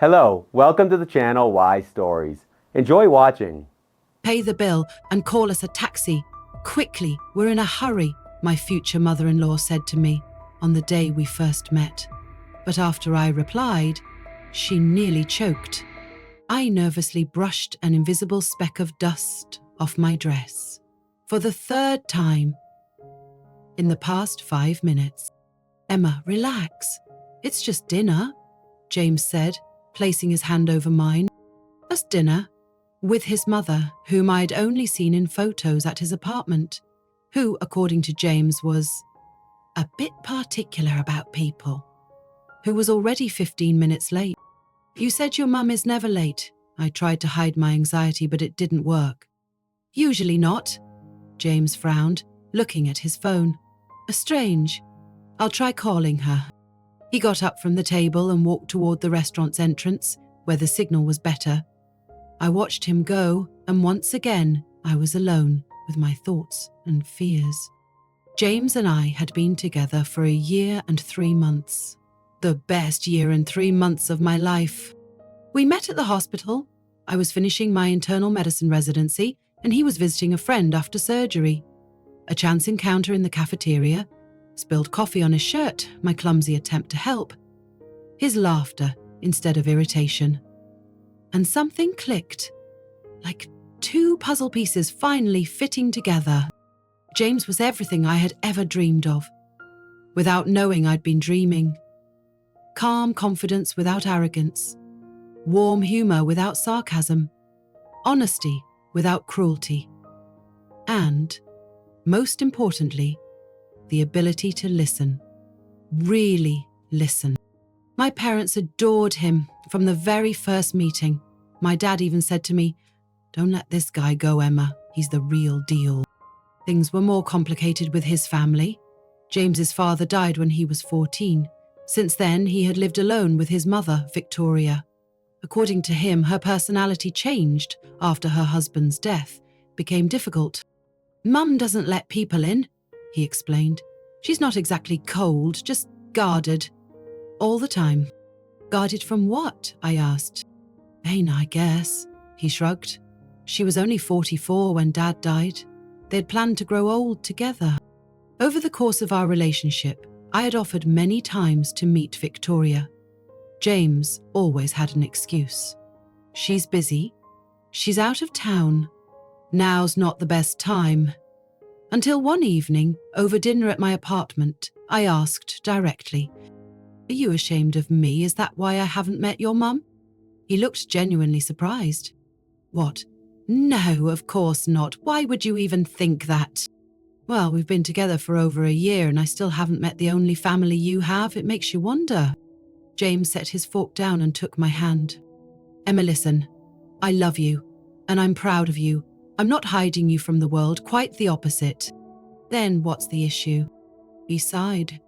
Hello, welcome to the channel Why Stories. Enjoy watching. Pay the bill and call us a taxi. Quickly, we're in a hurry, my future mother-in-law said to me on the day we first met. But after I replied, she nearly choked. I nervously brushed an invisible speck of dust off my dress. For the third time in the past 5 minutes. Emma, relax. It's just dinner, James said, placing his hand over mine. Just dinner, with his mother, whom I'd only seen in photos at his apartment, who, according to James, was a bit particular about people, who was already 15 minutes late. You said your mum is never late. I tried to hide my anxiety, but it didn't work. Usually not, James frowned, looking at his phone. Strange. I'll try calling her. He got up from the table and walked toward the restaurant's entrance, where the signal was better. I watched him go, and once again, I was alone with my thoughts and fears. James and I had been together for 1 year and 3 months. The best 1 year and 3 months of my life. We met at the hospital. I was finishing my internal medicine residency, and he was visiting a friend after surgery. A chance encounter in the cafeteria, spilled coffee on his shirt, my clumsy attempt to help. His laughter instead of irritation. And something clicked, like 2 puzzle pieces finally fitting together. James was everything I had ever dreamed of. Without knowing I'd been dreaming. Calm confidence without arrogance. Warm humor without sarcasm. Honesty without cruelty. And, most importantly, the ability to listen. Really listen. My parents adored him from the very first meeting. My dad even said to me, "Don't let this guy go, Emma. He's the real deal." Things were more complicated with his family. James's father died when he was 14. Since then, he had lived alone with his mother, Victoria. According to him, her personality changed after her husband's death, became difficult. "Mum doesn't let people in," he explained. "She's not exactly cold, just guarded. All the time." "Guarded from what?" I asked. "Pain, I guess," he shrugged. "She was only 44 when Dad died. They'd planned to grow old together." Over the course of our relationship, I had offered many times to meet Victoria. James always had an excuse. "She's busy. She's out of town. Now's not the best time." Until one evening, over dinner at my apartment, I asked directly, "Are you ashamed of me? Is that why I haven't met your mum?" He looked genuinely surprised. "What? No, of course not. Why would you even think that?" "Well, we've been together for over 1 year and I still haven't met the only family you have. It makes you wonder." James set his fork down and took my hand. "Emma, listen. I love you, and I'm proud of you. I'm not hiding you from the world, quite the opposite." "Then what's the issue?" He sighed.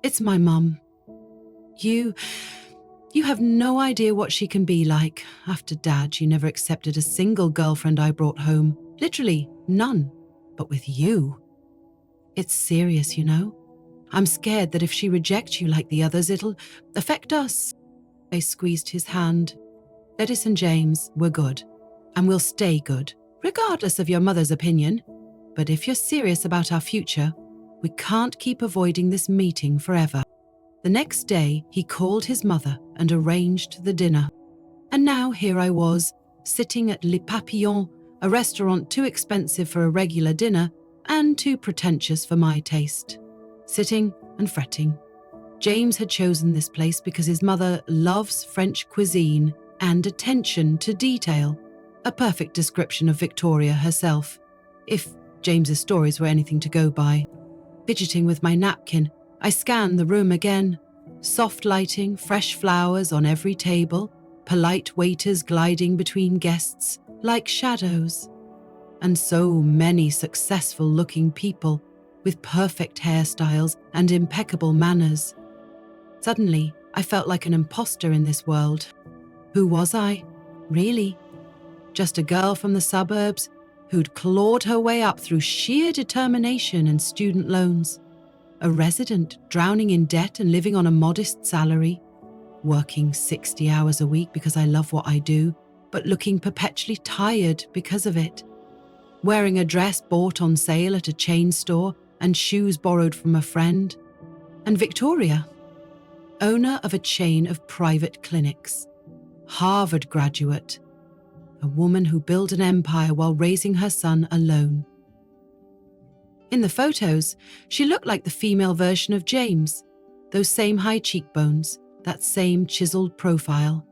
"It's my mum. You have no idea what she can be like. After Dad, she never accepted a single girlfriend I brought home. Literally none. But with you, it's serious, you know? I'm scared that if she rejects you like the others, it'll affect us." I squeezed his hand. "Listen, James, we're good. And we'll stay good, regardless of your mother's opinion. But if you're serious about our future, we can't keep avoiding this meeting forever." The next day, he called his mother and arranged the dinner. And now here I was, sitting at Le Papillon, a restaurant too expensive for a regular dinner and too pretentious for my taste. Sitting and fretting. James had chosen this place because his mother loves French cuisine and attention to detail. A perfect description of Victoria herself, if James's stories were anything to go by. Fidgeting with my napkin, I scanned the room again. Soft lighting, fresh flowers on every table, polite waiters gliding between guests, like shadows. And so many successful-looking people with perfect hairstyles and impeccable manners. Suddenly, I felt like an imposter in this world. Who was I, really? Just a girl from the suburbs who'd clawed her way up through sheer determination and student loans. A resident drowning in debt and living on a modest salary. working 60 hours a week because I love what I do, but looking perpetually tired because of it. Wearing a dress bought on sale at a chain store and shoes borrowed from a friend. And Victoria, owner of a chain of private clinics, Harvard graduate, a woman who built an empire while raising her son alone. In the photos, she looked like the female version of James, those same high cheekbones, that same chiseled profile.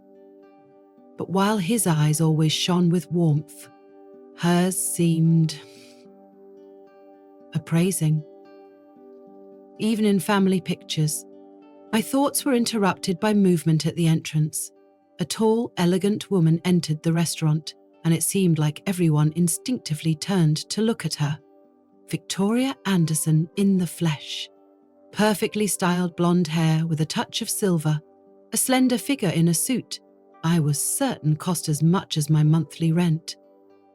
But while his eyes always shone with warmth, hers seemed appraising. Even in family pictures, my thoughts were interrupted by movement at the entrance. A tall, elegant woman entered the restaurant, and it seemed like everyone instinctively turned to look at her. Victoria Anderson in the flesh. Perfectly styled blonde hair with a touch of silver, a slender figure in a suit I was certain cost as much as my monthly rent.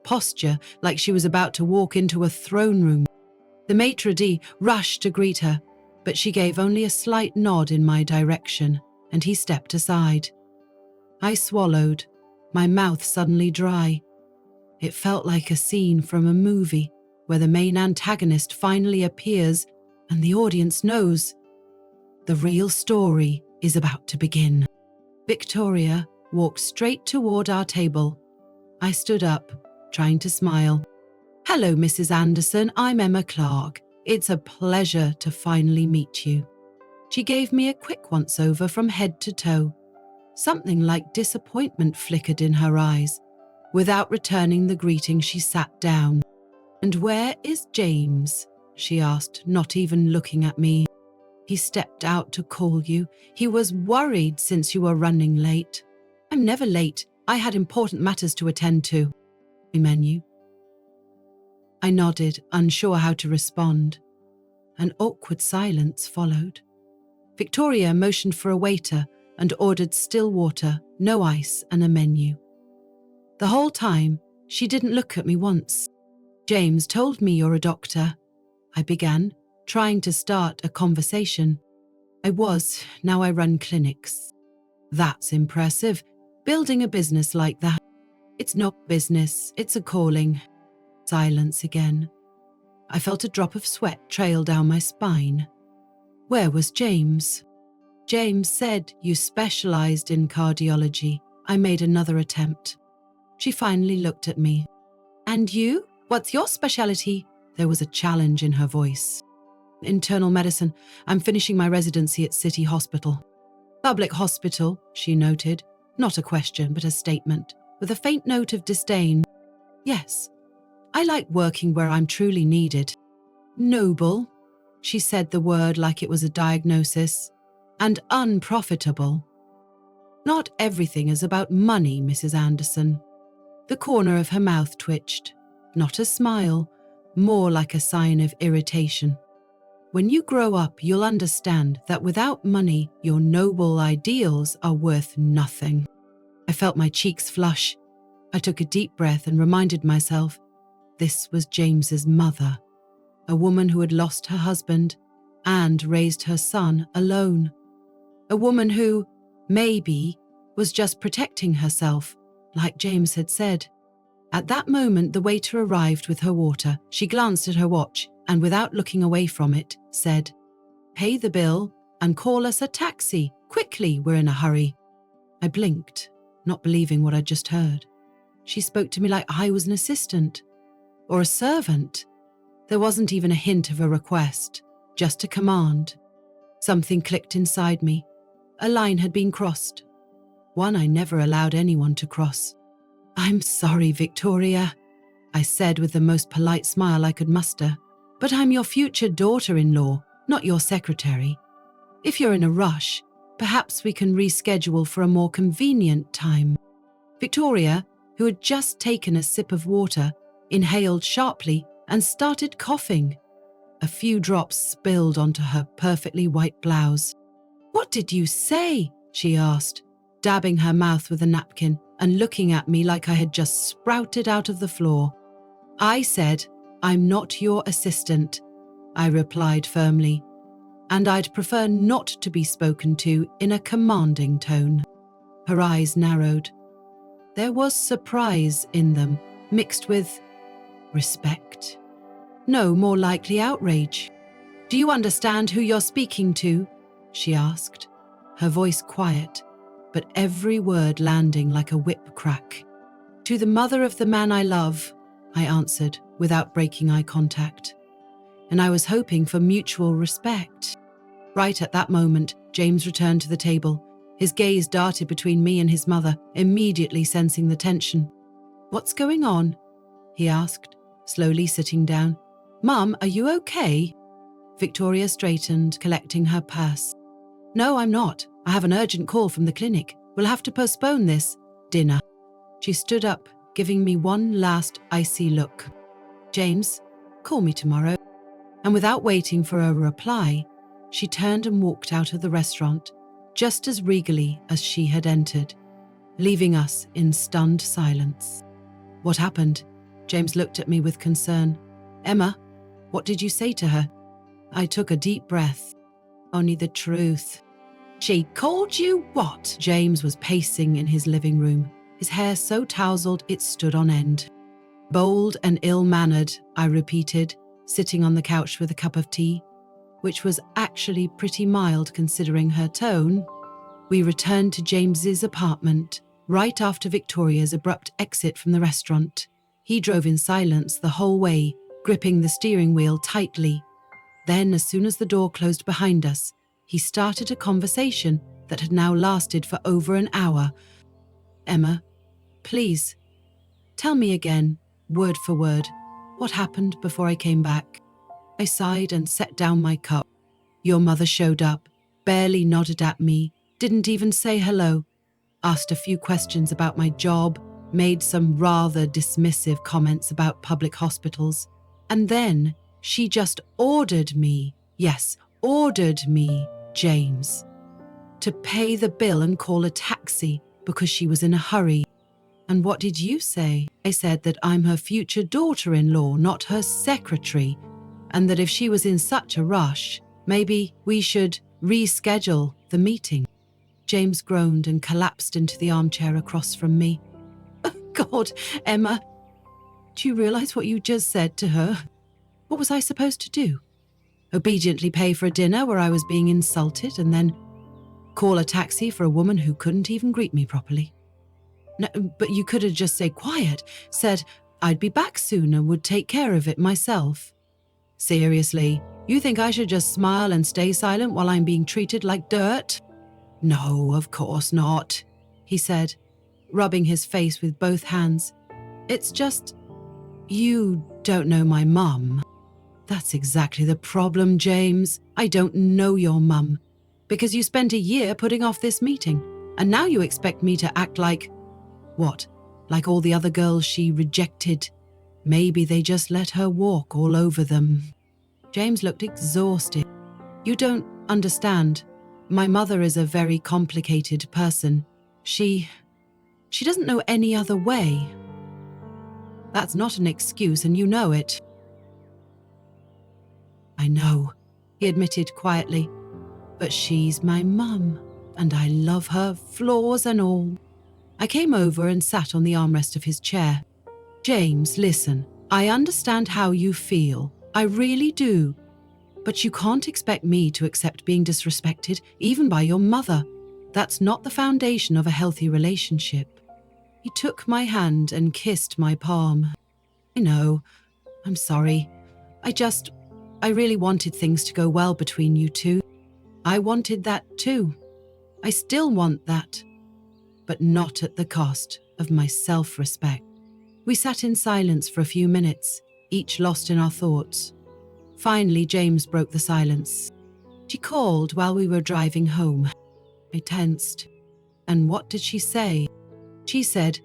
Posture like she was about to walk into a throne room. The maitre d' rushed to greet her, but she gave only a slight nod in my direction, and he stepped aside. I swallowed, my mouth suddenly dry. It felt like a scene from a movie where the main antagonist finally appears and the audience knows the real story is about to begin. Victoria walked straight toward our table. I stood up, trying to smile. "Hello, Mrs. Anderson, I'm Emma Clark. It's a pleasure to finally meet you." She gave me a quick once-over from head to toe. Something like disappointment flickered in her eyes. Without returning the greeting, she sat down. "And where is James?" she asked, not even looking at me. "He stepped out to call you. He was worried since you were running late." "I'm never late. I had important matters to attend to." "Menu?" I nodded, unsure how to respond. An awkward silence followed. Victoria motioned for a waiter and ordered still water, no ice, and a menu. The whole time, she didn't look at me once. "James told me you're a doctor," I began, trying to start a conversation. Now I run clinics." "That's impressive, building a business like that." "It's not business, it's a calling." Silence again. I felt a drop of sweat trail down my spine. Where was James? "James said you specialized in cardiology." I made another attempt. She finally looked at me. "And you? What's your specialty?" There was a challenge in her voice. "Internal medicine. I'm finishing my residency at City Hospital." "Public hospital," she noted. Not a question, but a statement, with a faint note of disdain. "Yes. I like working where I'm truly needed." "Noble," she said the word like it was a diagnosis, "and unprofitable." "Not everything is about money, Mrs. Anderson." The corner of her mouth twitched. Not a smile, more like a sign of irritation. "When you grow up, you'll understand that without money, your noble ideals are worth nothing." I felt my cheeks flush. I took a deep breath and reminded myself, this was James's mother, a woman who had lost her husband and raised her son alone. A woman who, maybe, was just protecting herself, like James had said. At that moment, the waiter arrived with her water. She glanced at her watch and, without looking away from it, said, "Pay the bill and call us a taxi. Quickly, we're in a hurry." I blinked, not believing what I'd just heard. She spoke to me like I was an assistant or a servant. There wasn't even a hint of a request, just a command. Something clicked inside me. A line had been crossed. One I never allowed anyone to cross. "I'm sorry, Victoria," I said with the most polite smile I could muster, "but I'm your future daughter-in-law, not your secretary. If you're in a rush, perhaps we can reschedule for a more convenient time." Victoria, who had just taken a sip of water, inhaled sharply and started coughing. A few drops spilled onto her perfectly white blouse. "What did you say?" she asked, dabbing her mouth with a napkin and looking at me like I had just sprouted out of the floor. "I said, I'm not your assistant," I replied firmly. and I'd prefer not to be spoken to in a commanding tone. Her eyes narrowed. There was surprise in them, mixed with respect. No, more likely outrage. "Do you understand who you're speaking to?" she asked, her voice quiet, but every word landing like a whip crack. "To the mother of the man I love," I answered without breaking eye contact. And I was hoping for mutual respect. Right at that moment, James returned to the table. His gaze darted between me and his mother, immediately sensing the tension. "What's going on?" he asked, slowly sitting down. "Mum, are you okay?" Victoria straightened, collecting her purse. "No, I'm not. I have an urgent call from the clinic. We'll have to postpone this dinner." She stood up, giving me one last icy look. "James, call me tomorrow." And without waiting for a reply, she turned and walked out of the restaurant, just as regally as she had entered, leaving us in stunned silence. "What happened?" James looked at me with concern. "Emma, what did you say to her?" I took a deep breath. "Only the truth." "She called you what?" James was pacing in his living room, his hair so tousled it stood on end. "Bold and ill-mannered," I repeated, sitting on the couch with a cup of tea, which was actually pretty mild considering her tone. We returned to James's apartment right after Victoria's abrupt exit from the restaurant. He drove in silence the whole way, gripping the steering wheel tightly. Then, as soon as the door closed behind us, he started a conversation that had now lasted for over an hour. "Emma, please, tell me again, word for word, what happened before I came back." I sighed and set down my cup. "Your mother showed up, barely nodded at me, didn't even say hello, asked a few questions about my job, made some rather dismissive comments about public hospitals, and then she just ordered me, yes, ordered me, James, to pay the bill and call a taxi because she was in a hurry. And what did you say?" I said that I'm her future daughter-in-law, not her secretary, and that if she was in such a rush, maybe we should reschedule the meeting. James groaned and collapsed into the armchair across from me. "Oh God, Emma, do you realize what you just said to her? What was I supposed to do? Obediently pay for a dinner where I was being insulted and then call a taxi for a woman who couldn't even greet me properly? No, but you could have just stayed quiet, said I'd be back soon and would take care of it myself. Seriously, you think I should just smile and stay silent while I'm being treated like dirt?" "No, of course not," he said, rubbing his face with both hands. "It's just, you don't know my mum." "That's exactly the problem, James. I don't know your mum, because you spent a year putting off this meeting, and now you expect me to act like, what, like all the other girls she rejected? Maybe they just let her walk all over them." James looked exhausted. "You don't understand. My mother is a very complicated person. She doesn't know any other way. That's not an excuse, and you know it." "I know," he admitted quietly, "but she's my mum, and I love her, flaws and all." I came over and sat on the armrest of his chair. "James, listen, I understand how you feel. I really do. But you can't expect me to accept being disrespected, even by your mother. That's not the foundation of a healthy relationship." He took my hand and kissed my palm. "I know. I'm sorry. I really wanted things to go well between you two. I wanted that too. I still want that. But not at the cost of my self-respect." We sat in silence for a few minutes, each lost in our thoughts. Finally, James broke the silence. "She called while we were driving home." I tensed. "And what did she say?" "She said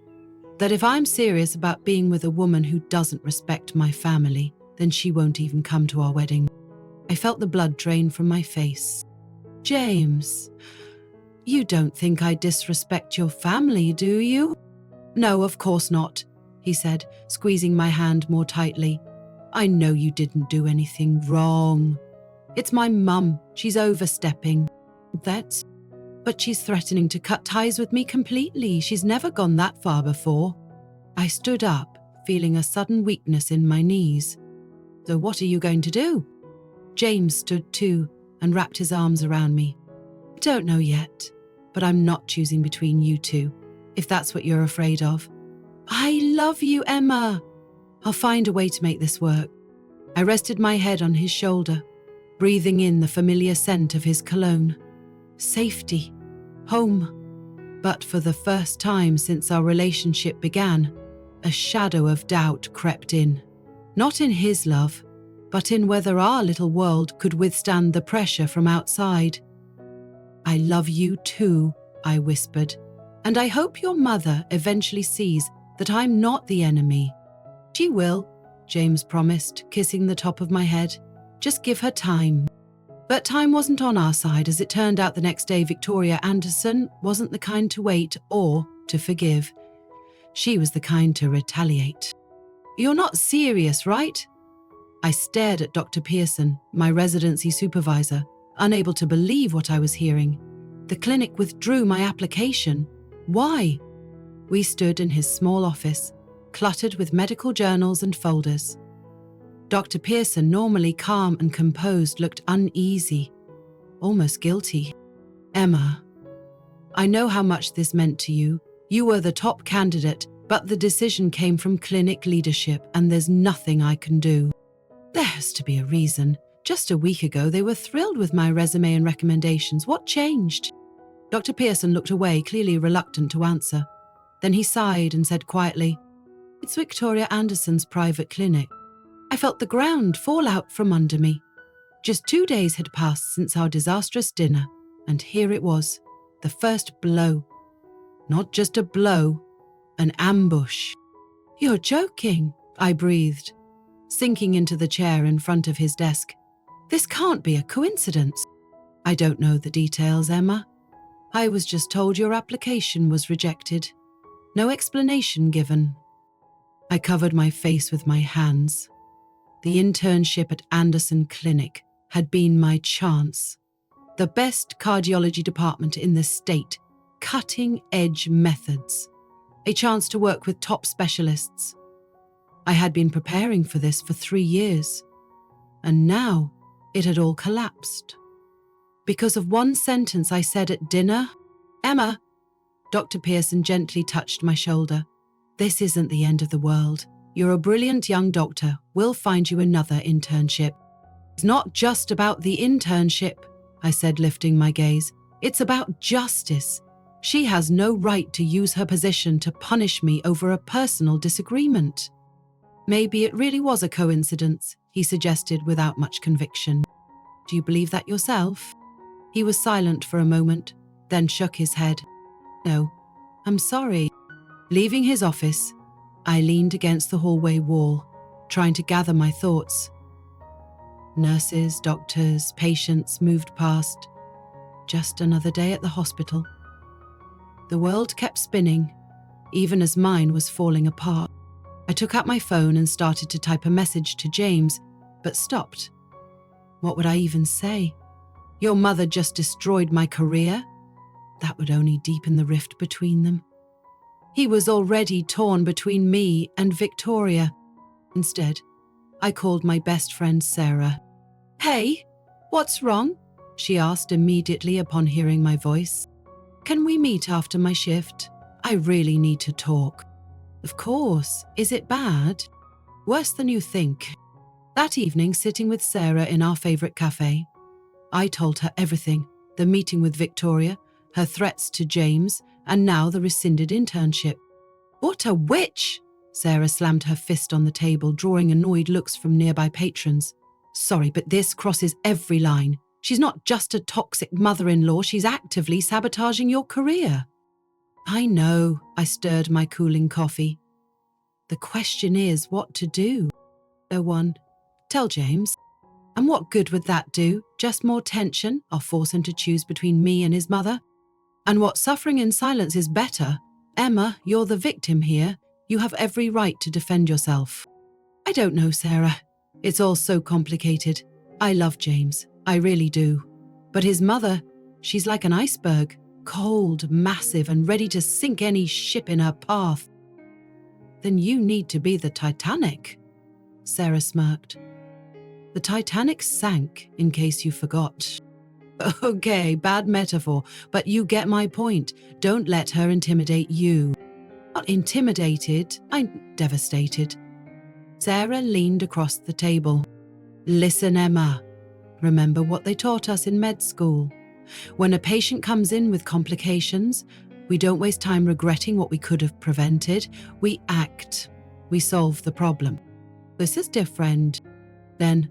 that if I'm serious about being with a woman who doesn't respect my family, then she won't even come to our wedding." I felt the blood drain from my face. "James, you don't think I disrespect your family, do you?" "No, of course not," he said, squeezing my hand more tightly. "I know you didn't do anything wrong. It's my mum. She's overstepping. But she's threatening to cut ties with me completely. She's never gone that far before. I stood up, feeling a sudden weakness in my knees. So what are you going to do? James stood too and wrapped his arms around me. I don't know yet, but I'm not choosing between you two, if that's what you're afraid of. I love you, Emma. I'll find a way to make this work. I rested my head on his shoulder, breathing in the familiar scent of his cologne. Safety. Home. But for the first time since our relationship began, a shadow of doubt crept in. Not in his love, but in whether our little world could withstand the pressure from outside. I love you too, I whispered, and I hope your mother eventually sees that I'm not the enemy. She will, James promised, kissing the top of my head. Just give her time. But time wasn't on our side. As it turned out, the next day Victoria Anderson wasn't the kind to wait or to forgive. She was the kind to retaliate. You're not serious, right? I stared at Dr. Pearson, my residency supervisor, unable to believe what I was hearing. The clinic withdrew my application. Why? We stood in his small office, cluttered with medical journals and folders. Dr. Pearson, normally calm and composed, looked uneasy, almost guilty. Emma, I know how much this meant to you. You were the top candidate, but the decision came from clinic leadership and there's nothing I can do. There has to be a reason. Just a week ago, they were thrilled with my resume and recommendations. What changed? Dr. Pearson looked away, clearly reluctant to answer. Then he sighed and said quietly, It's Victoria Anderson's private clinic. I felt the ground fall out from under me. Just 2 days had passed since our disastrous dinner, and here it was, the first blow. Not just a blow, an ambush. You're joking, I breathed, sinking into the chair in front of his desk. This can't be a coincidence. I don't know the details, Emma. I was just told your application was rejected. No explanation given. I covered my face with my hands. The internship at Anderson Clinic had been my chance. The best cardiology department in the state, cutting-edge methods. A chance to work with top specialists. I had been preparing for this for 3 years. And now it had all collapsed. Because of one sentence I said at dinner, Emma, Dr. Pearson gently touched my shoulder. This isn't the end of the world. You're a brilliant young doctor. We'll find you another internship. It's not just about the internship, I said, lifting my gaze. It's about justice. She has no right to use her position to punish me over a personal disagreement. Maybe it really was a coincidence, he suggested without much conviction. Do you believe that yourself? He was silent for a moment, then shook his head. No, I'm sorry. Leaving his office, I leaned against the hallway wall, trying to gather my thoughts. Nurses, doctors, patients moved past. Just another day at the hospital. The world kept spinning, even as mine was falling apart. I took out my phone and started to type a message to James, but stopped. What would I even say? Your mother just destroyed my career? That would only deepen the rift between them. He was already torn between me and Victoria. Instead, I called my best friend Sarah. Hey, what's wrong? She asked immediately upon hearing my voice. Can we meet after my shift? I really need to talk. Of course. Is it bad? Worse than you think. That evening, sitting with Sarah in our favorite cafe, I told her everything. The meeting with Victoria, her threats to James, and now the rescinded internship. What a witch! Sarah slammed her fist on the table, drawing annoyed looks from nearby patrons. Sorry, but this crosses every line. She's not just a toxic mother-in-law, she's actively sabotaging your career. I know, I stirred my cooling coffee. The question is what to do. No one. Tell James. And what good would that do? Just more tension? I'll force him to choose between me and his mother. And what, suffering in silence is better? Emma, you're the victim here. You have every right to defend yourself. I don't know, Sarah. It's all so complicated. I love James. I really do. But his mother, she's like an iceberg, cold, massive, and ready to sink any ship in her path. Then you need to be the Titanic, Sarah smirked. The Titanic sank, in case you forgot. Okay, bad metaphor, but you get my point. Don't let her intimidate you. Not intimidated, I'm devastated. Sarah leaned across the table. Listen, Emma. Remember what they taught us in med school. When a patient comes in with complications, we don't waste time regretting what we could have prevented. We act. We solve the problem. This is different. Then,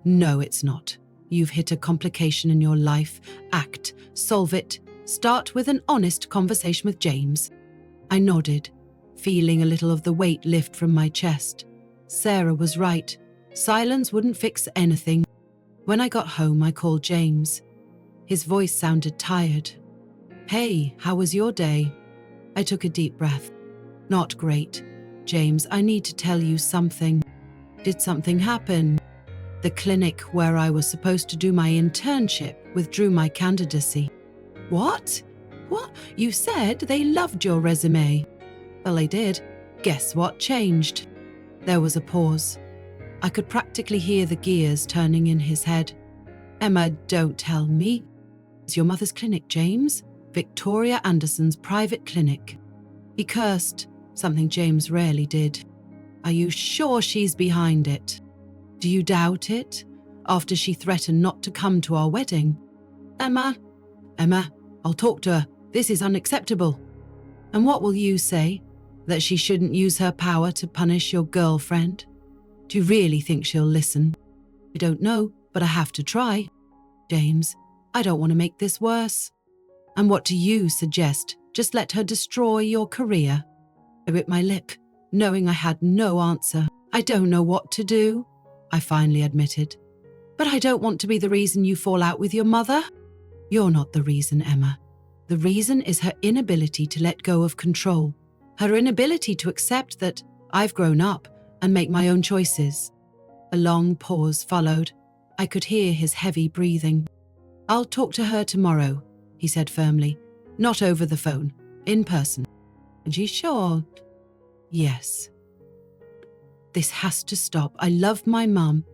no, it's not. You've hit a complication in your life. Act. Solve it. Start with an honest conversation with James. I nodded, feeling a little of the weight lift from my chest. Sarah was right. Silence wouldn't fix anything. When I got home, I called James. His voice sounded tired. Hey, how was your day? I took a deep breath. Not great. James, I need to tell you something. Did something happen? The clinic where I was supposed to do my internship withdrew my candidacy. What? What? You said they loved your resume. Well, they did. Guess what changed? There was a pause. I could practically hear the gears turning in his head. Emma, don't tell me. It's your mother's clinic, James. Victoria Anderson's private clinic. He cursed, something James rarely did. Are you sure she's behind it? Do you doubt it? After she threatened not to come to our wedding? Emma, I'll talk to her. This is unacceptable. And what will you say? That she shouldn't use her power to punish your girlfriend? Do you really think she'll listen? I don't know, but I have to try. James, I don't want to make this worse. And what do you suggest? Just let her destroy your career? I bit my lip, knowing I had no answer. I don't know what to do, I finally admitted. But I don't want to be the reason you fall out with your mother. You're not the reason, Emma. The reason is her inability to let go of control. Her inability to accept that I've grown up and make my own choices. A long pause followed. I could hear his heavy breathing. I'll talk to her tomorrow, he said firmly. Not over the phone, in person. And she's sure? Yes. This has to stop. I love my mum,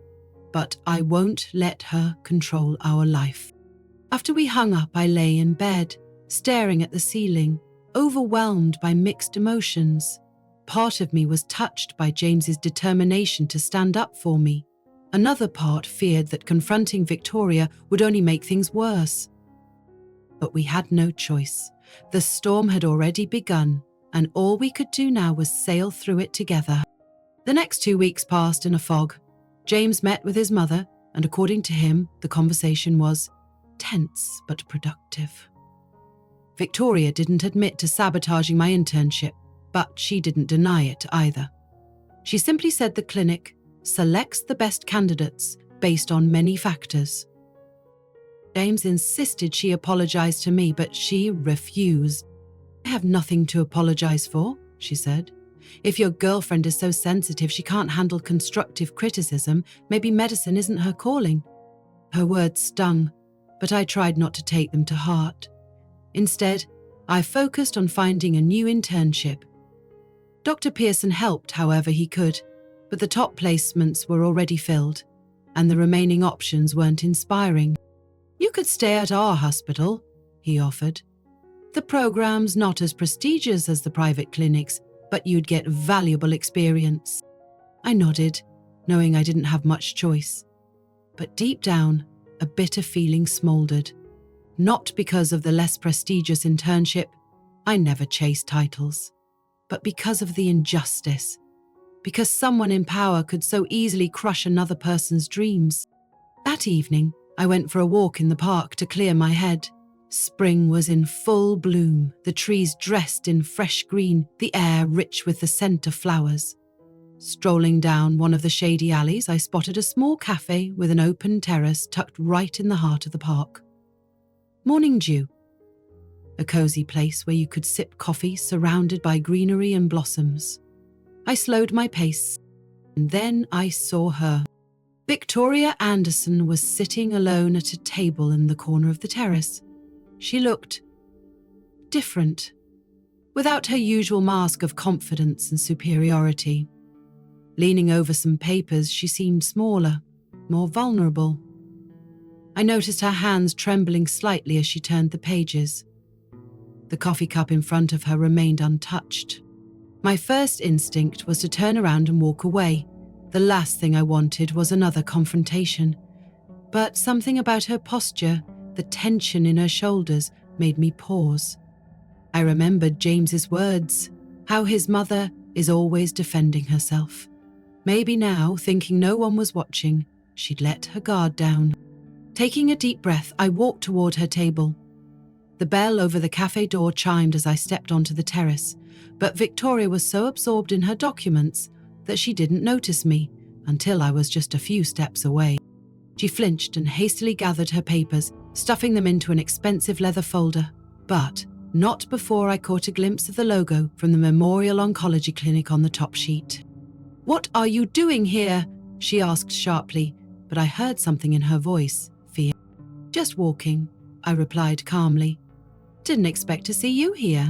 but I won't let her control our life. After we hung up, I lay in bed, staring at the ceiling, overwhelmed by mixed emotions. Part of me was touched by James's determination to stand up for me. Another part feared that confronting Victoria would only make things worse. But we had no choice. The storm had already begun, and all we could do now was sail through it together. The next 2 weeks passed in a fog. James met with his mother, and according to him, the conversation was tense but productive. Victoria didn't admit to sabotaging my internship, but she didn't deny it either. She simply said the clinic selects the best candidates based on many factors. James insisted she apologize to me, but she refused. I have nothing to apologize for, she said. If your girlfriend is so sensitive she can't handle constructive criticism, maybe medicine isn't her calling. Her words stung, but I tried not to take them to heart. Instead, I focused on finding a new internship. Dr. Pearson helped however he could, but the top placements were already filled, and the remaining options weren't inspiring. You could stay at our hospital, he offered. The program's not as prestigious as the private clinics, but you'd get valuable experience. I nodded, knowing I didn't have much choice. But deep down, a bitter feeling smoldered. Not because of the less prestigious internship, I never chased titles, but because of the injustice. Because someone in power could so easily crush another person's dreams. That evening, I went for a walk in the park to clear my head. Spring was in full bloom, the trees dressed in fresh green, the air rich with the scent of flowers. Strolling down one of the shady alleys, I spotted a small cafe with an open terrace tucked right in the heart of the park. Morning Dew. A cozy place where you could sip coffee surrounded by greenery and blossoms. I slowed my pace, and then I saw her. Victoria Anderson was sitting alone at a table in the corner of the terrace. She looked different, without her usual mask of confidence and superiority. Leaning over some papers, she seemed smaller, more vulnerable. I noticed her hands trembling slightly as she turned the pages. The coffee cup in front of her remained untouched. My first instinct was to turn around and walk away. The last thing I wanted was another confrontation. But something about her posture, the tension in her shoulders, made me pause. I remembered James's words, how his mother is always defending herself. Maybe now, thinking no one was watching, she'd let her guard down. Taking a deep breath, I walked toward her table. The bell over the cafe door chimed as I stepped onto the terrace, but Victoria was so absorbed in her documents that she didn't notice me until I was just a few steps away. She flinched and hastily gathered her papers, stuffing them into an expensive leather folder, but not before I caught a glimpse of the logo from the Memorial Oncology Clinic on the top sheet. "What are you doing here?" she asked sharply, but I heard something in her voice, fear. "Just walking," I replied calmly. "Didn't expect to see you here.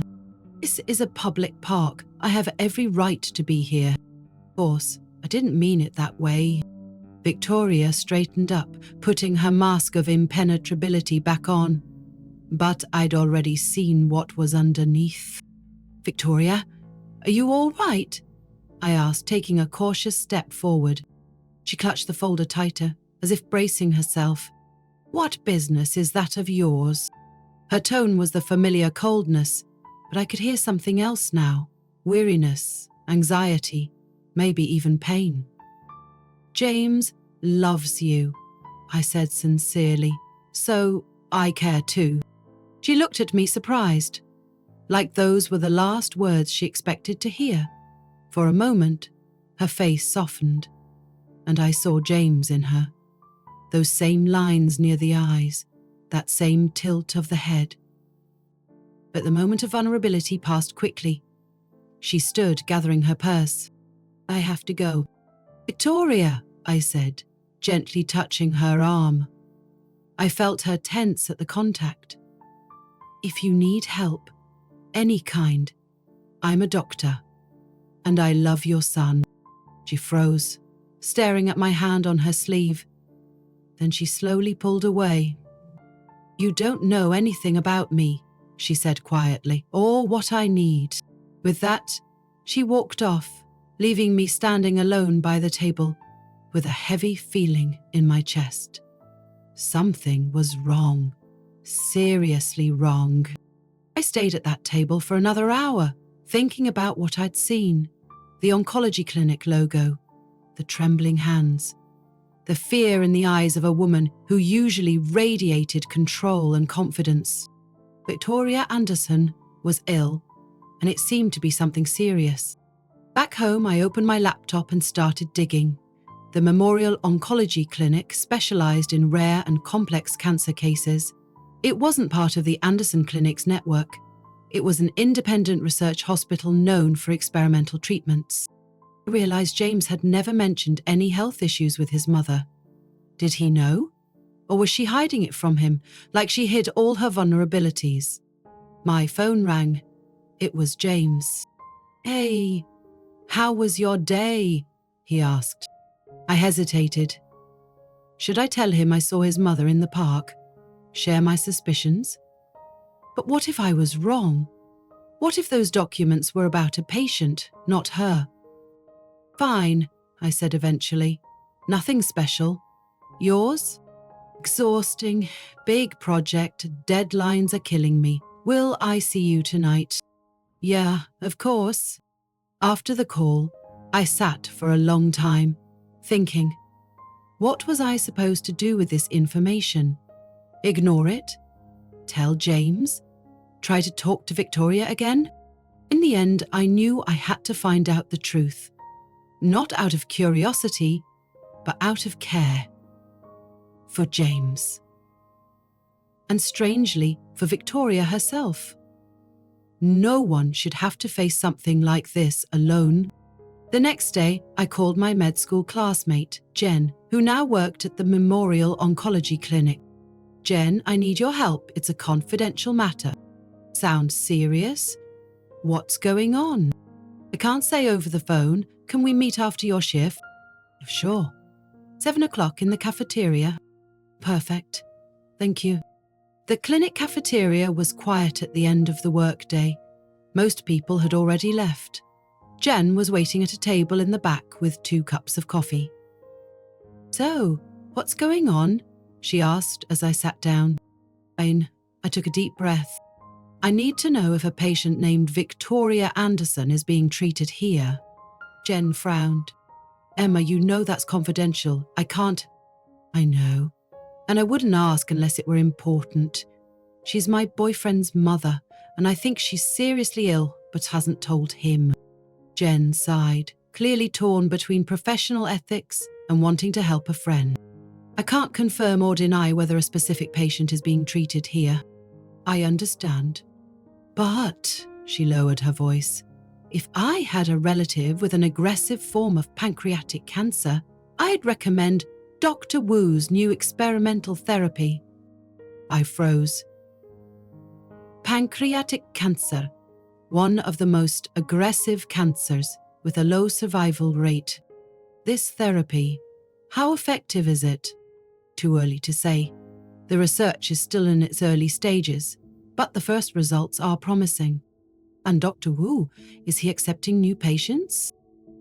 This is a public park. I have every right to be here." Of course, I didn't mean it that way. Victoria straightened up, putting her mask of impenetrability back on. But I'd already seen what was underneath. "Victoria, are you all right?" I asked, taking a cautious step forward. She clutched the folder tighter, as if bracing herself. "What business is that of yours?" Her tone was the familiar coldness, but I could hear something else now. Weariness, anxiety, maybe even pain. "James loves you," I said sincerely. "So I care too." She looked at me surprised, like those were the last words she expected to hear. For a moment, her face softened, and I saw James in her. Those same lines near the eyes, that same tilt of the head. But the moment of vulnerability passed quickly. She stood, gathering her purse. "I have to go." "Victoria," I said, gently touching her arm. I felt her tense at the contact. "If you need help, any kind, I'm a doctor, and I love your son." She froze, staring at my hand on her sleeve. Then she slowly pulled away. "You don't know anything about me," she said quietly, "or what I need." With that, she walked off, leaving me standing alone by the table, with a heavy feeling in my chest. Something was wrong. Seriously wrong. I stayed at that table for another hour, thinking about what I'd seen. The oncology clinic logo, the trembling hands, the fear in the eyes of a woman who usually radiated control and confidence. Victoria Anderson was ill, and it seemed to be something serious. Back home, I opened my laptop and started digging. The Memorial Oncology Clinic specialized in rare and complex cancer cases. It wasn't part of the Anderson Clinic's network. It was an independent research hospital known for experimental treatments. I realized James had never mentioned any health issues with his mother. Did he know? Or was she hiding it from him, like she hid all her vulnerabilities? My phone rang. It was James. "Hey, how was your day?" he asked. I hesitated. Should I tell him I saw his mother in the park? Share my suspicions? But what if I was wrong? What if those documents were about a patient, not her? "Fine," I said eventually. "Nothing special. Yours?" "Exhausting. Big project. Deadlines are killing me. Will I see you tonight?" "Yeah, of course." After the call, I sat for a long time, thinking, what was I supposed to do with this information? Ignore it? Tell James? Try to talk to Victoria again? In the end, I knew I had to find out the truth. Not out of curiosity, but out of care. For James. And strangely, for Victoria herself. No one should have to face something like this alone. The next day, I called my med school classmate, Jen, who who now worked at the Memorial Oncology Clinic. Jen, I need your help. It's a confidential matter. Sounds serious? What's going on? I can't say over the phone. Can we meet after your shift? Sure. 7 o'clock in the cafeteria. Perfect. Thank you. The clinic cafeteria was quiet at the end of the workday. Most people had already left. Jen was waiting at a table in the back with 2 cups of coffee. So, what's going on? She asked as I sat down. I took a deep breath. I need to know if a patient named Victoria Anderson is being treated here. Jen frowned. Emma, you know that's confidential. I can't. I know. And I wouldn't ask unless it were important. She's my boyfriend's mother, and I think she's seriously ill, but hasn't told him. Jen sighed, clearly torn between professional ethics and wanting to help a friend. I can't confirm or deny whether a specific patient is being treated here. I understand. But, she lowered her voice, if I had a relative with an aggressive form of pancreatic cancer, I'd recommend Dr. Wu's new experimental therapy. I froze. Pancreatic cancer, one of the most aggressive cancers with a low survival rate. This therapy, how effective is it? Too early to say. The research is still in its early stages, but the first results are promising. And Dr. Wu, is he accepting new patients?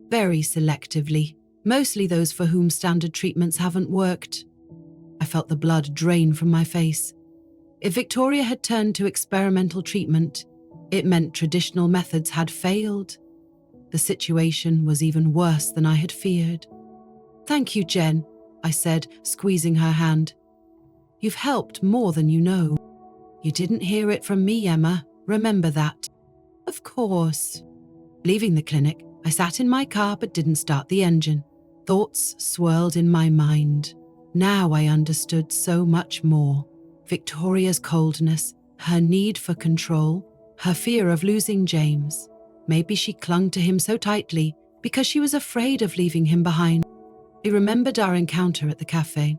Very selectively, mostly those for whom standard treatments haven't worked. I felt the blood drain from my face. If Victoria had turned to experimental treatment, it meant traditional methods had failed. The situation was even worse than I had feared. Thank you, Jen, I said, squeezing her hand. You've helped more than you know. You didn't hear it from me, Emma. Remember that. Of course. Leaving the clinic, I sat in my car but didn't start the engine. Thoughts swirled in my mind. Now I understood so much more. Victoria's coldness, her need for control, her fear of losing James. Maybe she clung to him so tightly because she was afraid of leaving him behind. I remembered our encounter at the cafe.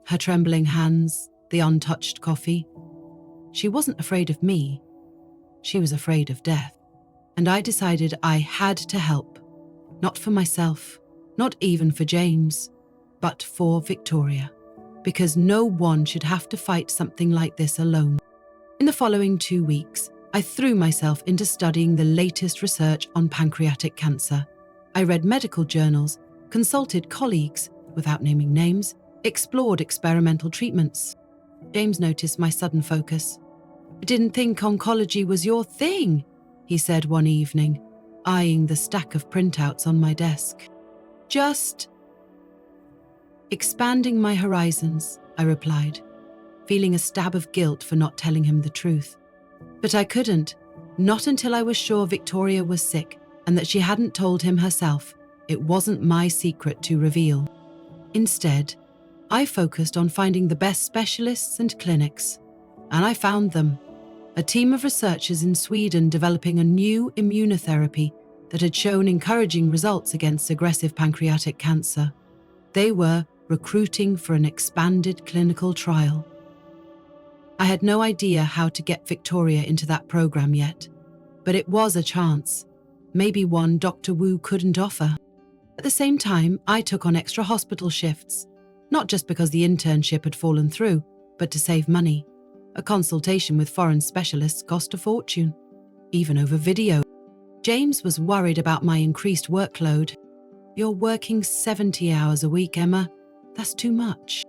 Her trembling hands, the untouched coffee. She wasn't afraid of me. She was afraid of death. And I decided I had to help. Not for myself, not even for James, but for Victoria. Because no one should have to fight something like this alone. In the following 2 weeks, I threw myself into studying the latest research on pancreatic cancer. I read medical journals, consulted colleagues, without naming names, explored experimental treatments. James noticed my sudden focus. I didn't think oncology was your thing, he said one evening, eyeing the stack of printouts on my desk. Just expanding my horizons, I replied, feeling a stab of guilt for not telling him the truth. But I couldn't, not until I was sure Victoria was sick and that she hadn't told him herself. It wasn't my secret to reveal. Instead, I focused on finding the best specialists and clinics. And I found them. A team of researchers in Sweden developing a new immunotherapy that had shown encouraging results against aggressive pancreatic cancer. They were recruiting for an expanded clinical trial. I had no idea how to get Victoria into that program yet, but it was a chance, maybe one Dr. Wu couldn't offer. At the same time, I took on extra hospital shifts, not just because the internship had fallen through, but to save money. A consultation with foreign specialists cost a fortune, even over video. James was worried about my increased workload. You're working 70 hours a week, Emma. That's too much.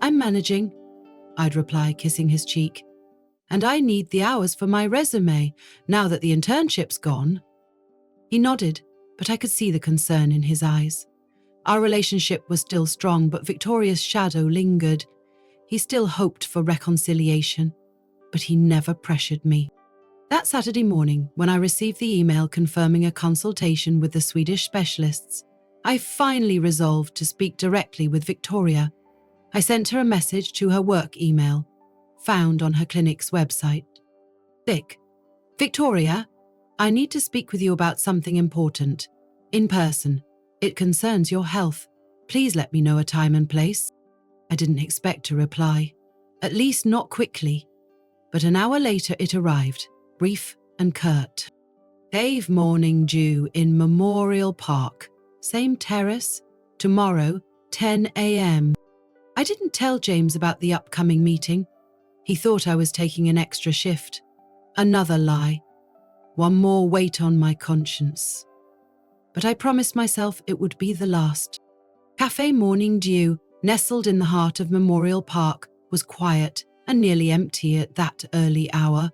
I'm managing, I'd reply, kissing his cheek. And I need the hours for my resume, now that the internship's gone. He nodded, but I could see the concern in his eyes. Our relationship was still strong, but Victoria's shadow lingered. He still hoped for reconciliation, but he never pressured me. That Saturday morning, when I received the email confirming a consultation with the Swedish specialists, I finally resolved to speak directly with Victoria. I sent her a message to her work email, found on her clinic's website. Victoria, I need to speak with you about something important. In person. It concerns your health. Please let me know a time and place. I didn't expect a reply, at least not quickly. But an hour later it arrived, brief and curt. Cave morning due in Memorial Park. Same terrace. Tomorrow, 10 a.m. I didn't tell James about the upcoming meeting. He thought I was taking an extra shift. Another lie. One more weight on my conscience. But I promised myself it would be the last. Cafe Morning Dew, nestled in the heart of Memorial Park, was quiet and nearly empty at that early hour.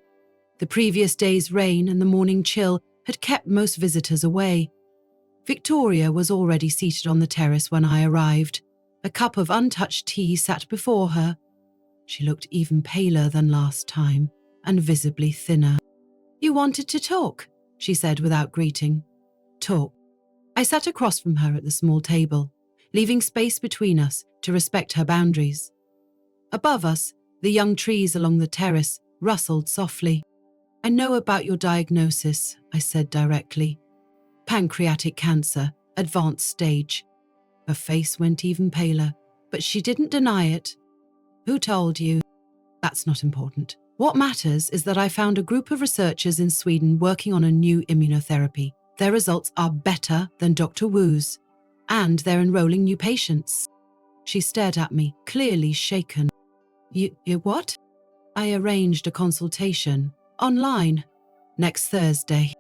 The previous day's rain and the morning chill had kept most visitors away. Victoria was already seated on the terrace when I arrived. A cup of untouched tea sat before her. She looked even paler than last time, and visibly thinner. "You wanted to talk," she said without greeting. "Talk." I sat across from her at the small table, leaving space between us to respect her boundaries. Above us, the young trees along the terrace rustled softly. "I know about your diagnosis," I said directly. "Pancreatic cancer, advanced stage." Her face went even paler, but she didn't deny it. "Who told you?" "That's not important. What matters is that I found a group of researchers in Sweden working on a new immunotherapy. Their results are better than Dr. Wu's, and they're enrolling new patients." She stared at me, clearly shaken. You what?" "I arranged a consultation, online, next Thursday."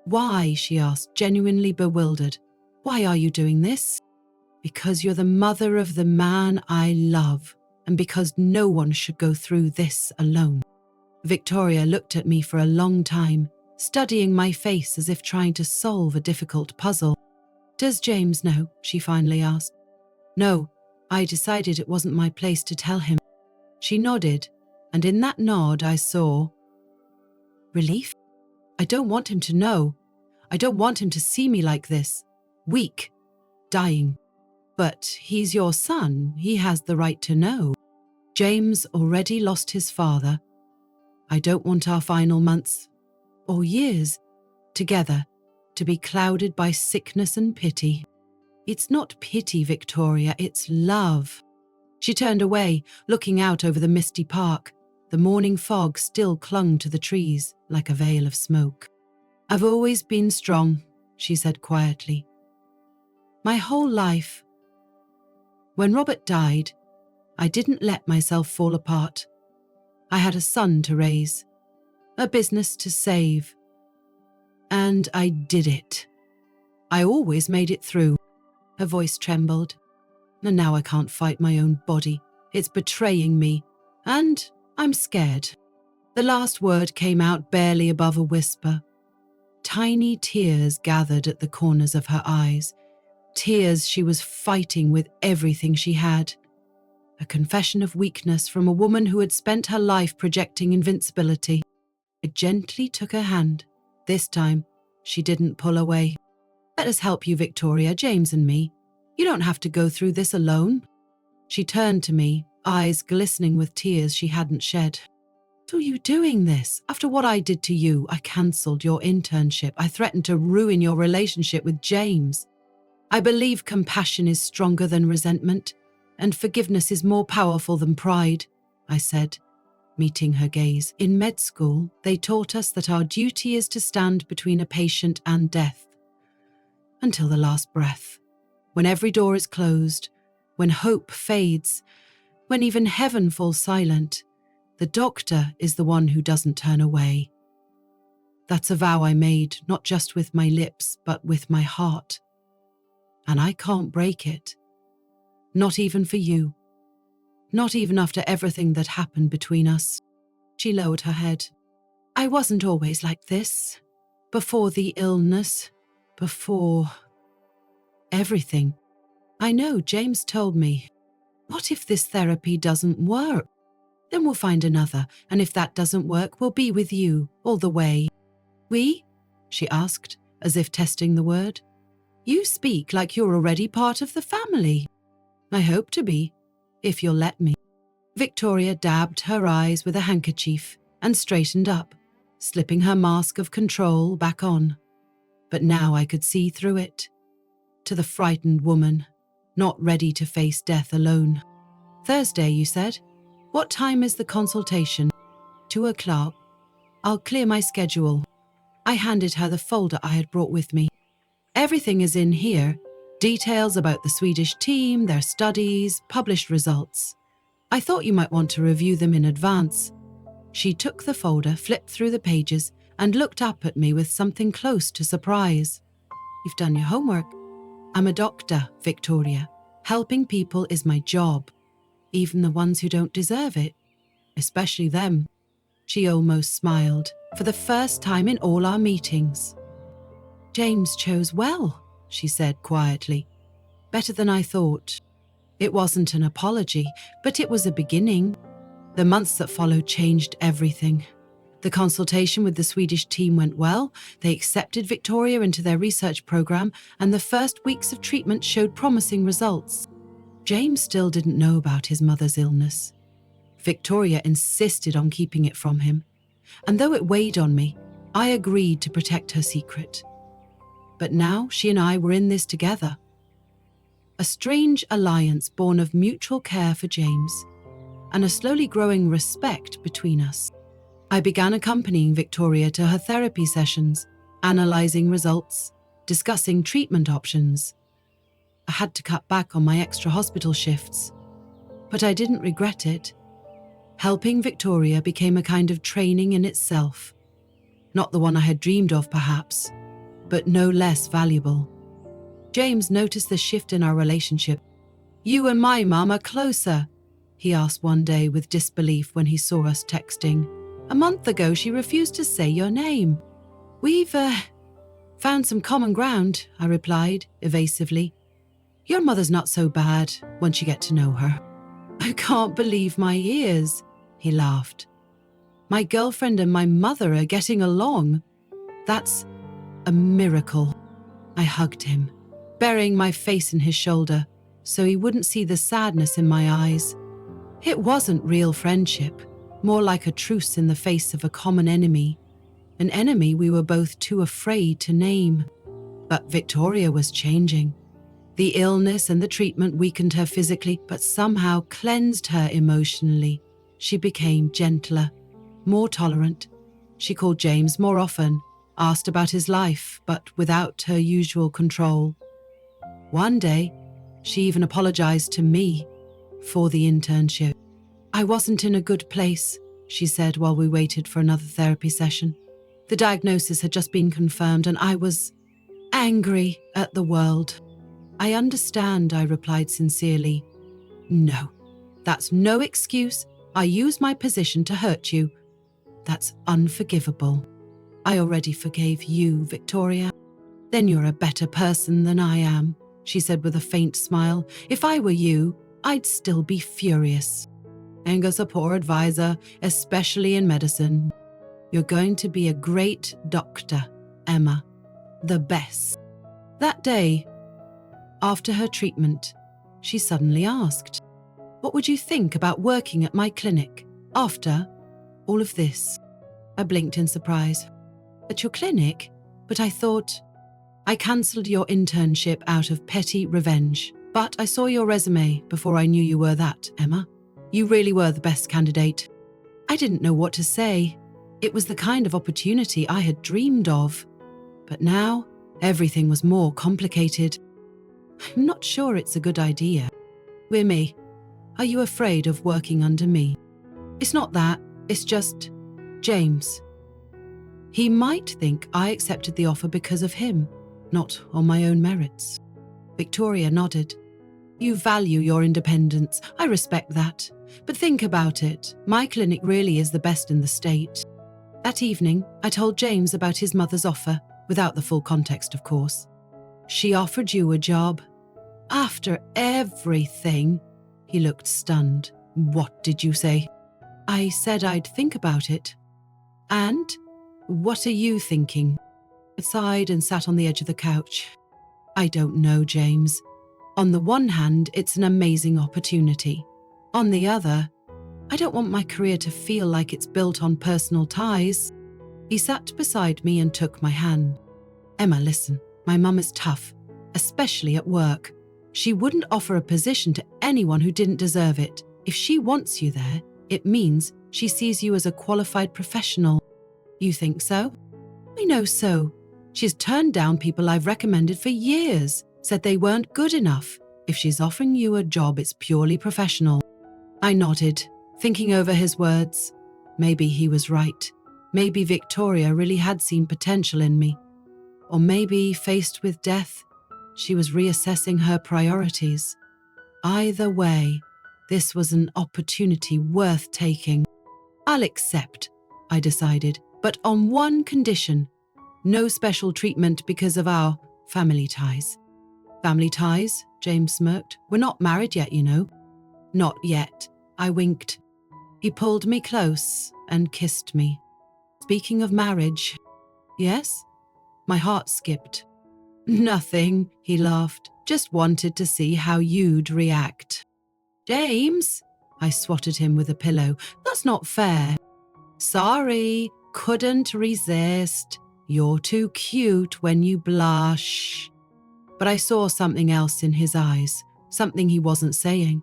"Why?" she asked, genuinely bewildered. "Why are you doing this?" "Because you're the mother of the man I love, and because no one should go through this alone." Victoria looked at me for a long time, studying my face as if trying to solve a difficult puzzle. "Does James know?" she finally asked. "No, I decided it wasn't my place to tell him." She nodded, and in that nod I saw relief. "I don't want him to know. I don't want him to see me like this, weak, dying. But he's your son. He has the right to know. James already lost his father. I don't want our final months, or years, together, to be clouded by sickness and pity." "It's not pity, Victoria, it's love." She turned away, looking out over the misty park. The morning fog still clung to the trees like a veil of smoke. "I've always been strong," she said quietly. "My whole life. When Robert died, I didn't let myself fall apart. I had a son to raise, a business to save. And I did it. I always made it through." Her voice trembled. "And now I can't fight my own body. It's betraying me. And I'm scared." The last word came out barely above a whisper. Tiny tears gathered at the corners of her eyes. Tears she was fighting with everything she had. A confession of weakness from a woman who had spent her life projecting invincibility. I gently took her hand. This time, she didn't pull away. "Let us help you, Victoria, James and me. You don't have to go through this alone." She turned to me, eyes glistening with tears she hadn't shed. "Are you doing this? After what I did to you, I cancelled your internship. I threatened to ruin your relationship with James. I believe compassion is stronger than resentment, and forgiveness is more powerful than pride," I said, meeting her gaze. "In med school, they taught us that our duty is to stand between a patient and death. Until the last breath. When every door is closed, when hope fades, when even heaven falls silent, the doctor is the one who doesn't turn away. That's a vow I made, not just with my lips, but with my heart. And I can't break it. Not even for you. Not even after everything that happened between us." She lowered her head. "I wasn't always like this. Before the illness. Before everything. I know, James told me. What if this therapy doesn't work? Then we'll find another, and if that doesn't work, we'll be with you all the way." "We?" she asked, as if testing the word. "You speak like you're already part of the family." "I hope to be, if you'll let me." Victoria dabbed her eyes with a handkerchief and straightened up, slipping her mask of control back on. But now I could see through it. To the frightened woman, not ready to face death alone. Thursday, you said? What time is the consultation? 2:00. I'll clear my schedule. I handed her the folder I had brought with me. Everything is in here. Details about the Swedish team, their studies, published results. I thought you might want to review them in advance. She took the folder, flipped through the pages, and looked up at me with something close to surprise. You've done your homework. I'm a doctor, Victoria. Helping people is my job, even the ones who don't deserve it, especially them. She almost smiled, for the first time in all our meetings. James chose well, she said quietly. Better than I thought. It wasn't an apology, but it was a beginning. The months that followed changed everything. The consultation with the Swedish team went well. They accepted Victoria into their research program, and the first weeks of treatment showed promising results. James still didn't know about his mother's illness. Victoria insisted on keeping it from him, and though it weighed on me, I agreed to protect her secret. But now she and I were in this together. A strange alliance born of mutual care for James and a slowly growing respect between us. I began accompanying Victoria to her therapy sessions, analysing results, discussing treatment options. I had to cut back on my extra hospital shifts, but I didn't regret it. Helping Victoria became a kind of training in itself. Not the one I had dreamed of, perhaps, but no less valuable. James noticed the shift in our relationship. You and my mum are closer, he asked one day with disbelief when he saw us texting. A month ago, she refused to say your name. We've found some common ground, I replied evasively. Your mother's not so bad once you get to know her. I can't believe my ears, he laughed. My girlfriend and my mother are getting along. That's a miracle. I hugged him, burying my face in his shoulder so he wouldn't see the sadness in my eyes. It wasn't real friendship, more like a truce in the face of a common enemy, an enemy we were both too afraid to name. But Victoria was changing. The illness and the treatment weakened her physically, but somehow cleansed her emotionally. She became gentler, more tolerant. She called James more often, asked about his life, but without her usual control. One day, she even apologized to me for the internship. I wasn't in a good place, she said while we waited for another therapy session. The diagnosis had just been confirmed and I was angry at the world. I understand, I replied sincerely. No, that's no excuse. I used my position to hurt you. That's unforgivable. I already forgave you, Victoria. Then you're a better person than I am, she said with a faint smile. If I were you, I'd still be furious. Anger's a poor advisor, especially in medicine. You're going to be a great doctor, Emma. The best. That day, after her treatment, she suddenly asked, what would you think about working at my clinic after all of this? I blinked in surprise. At your clinic? But I thought, I cancelled your internship out of petty revenge. But I saw your resume before I knew you were that, Emma. You really were the best candidate. I didn't know what to say. It was the kind of opportunity I had dreamed of. But now, everything was more complicated. I'm not sure it's a good idea. Wimmy, are you afraid of working under me? It's not that, it's just James. He might think I accepted the offer because of him, not on my own merits. Victoria nodded. You value your independence. I respect that. But think about it. My clinic really is the best in the state. That evening, I told James about his mother's offer, without the full context, of course. She offered you a job. After everything, he looked stunned. What did you say? I said I'd think about it. And? What are you thinking? I sighed and sat on the edge of the couch. I don't know, James. On the one hand, it's an amazing opportunity. On the other, I don't want my career to feel like it's built on personal ties. He sat beside me and took my hand. Emma, listen, my mum is tough, especially at work. She wouldn't offer a position to anyone who didn't deserve it. If she wants you there, it means she sees you as a qualified professional. You think so? I know so. She's turned down people I've recommended for years, said they weren't good enough. If she's offering you a job, it's purely professional. I nodded, thinking over his words. Maybe he was right. Maybe Victoria really had seen potential in me. Or maybe, faced with death, she was reassessing her priorities. Either way, this was an opportunity worth taking. I'll accept, I decided, but on one condition: no special treatment because of our family ties. Family ties? James smirked. We're not married yet, you know. Not yet, I winked. He pulled me close and kissed me. Speaking of marriage, yes? My heart skipped. Nothing, he laughed. Just wanted to see how you'd react. James, I swatted him with a pillow. That's not fair. Sorry, couldn't resist. You're too cute when you blush. But I saw something else in his eyes, something he wasn't saying,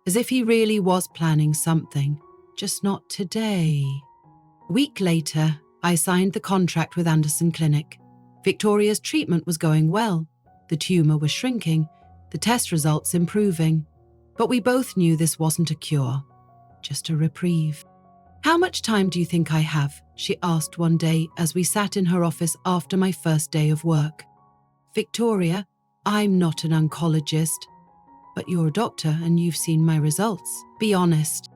as if he really was planning something, just not today. A week later, I signed the contract with Anderson Clinic. Victoria's treatment was going well. The tumour was shrinking, the test results improving. But we both knew this wasn't a cure, just a reprieve. How much time do you think I have? She asked one day as we sat in her office after my first day of work. Victoria, I'm not an oncologist, but you're a doctor and you've seen my results. Be honest.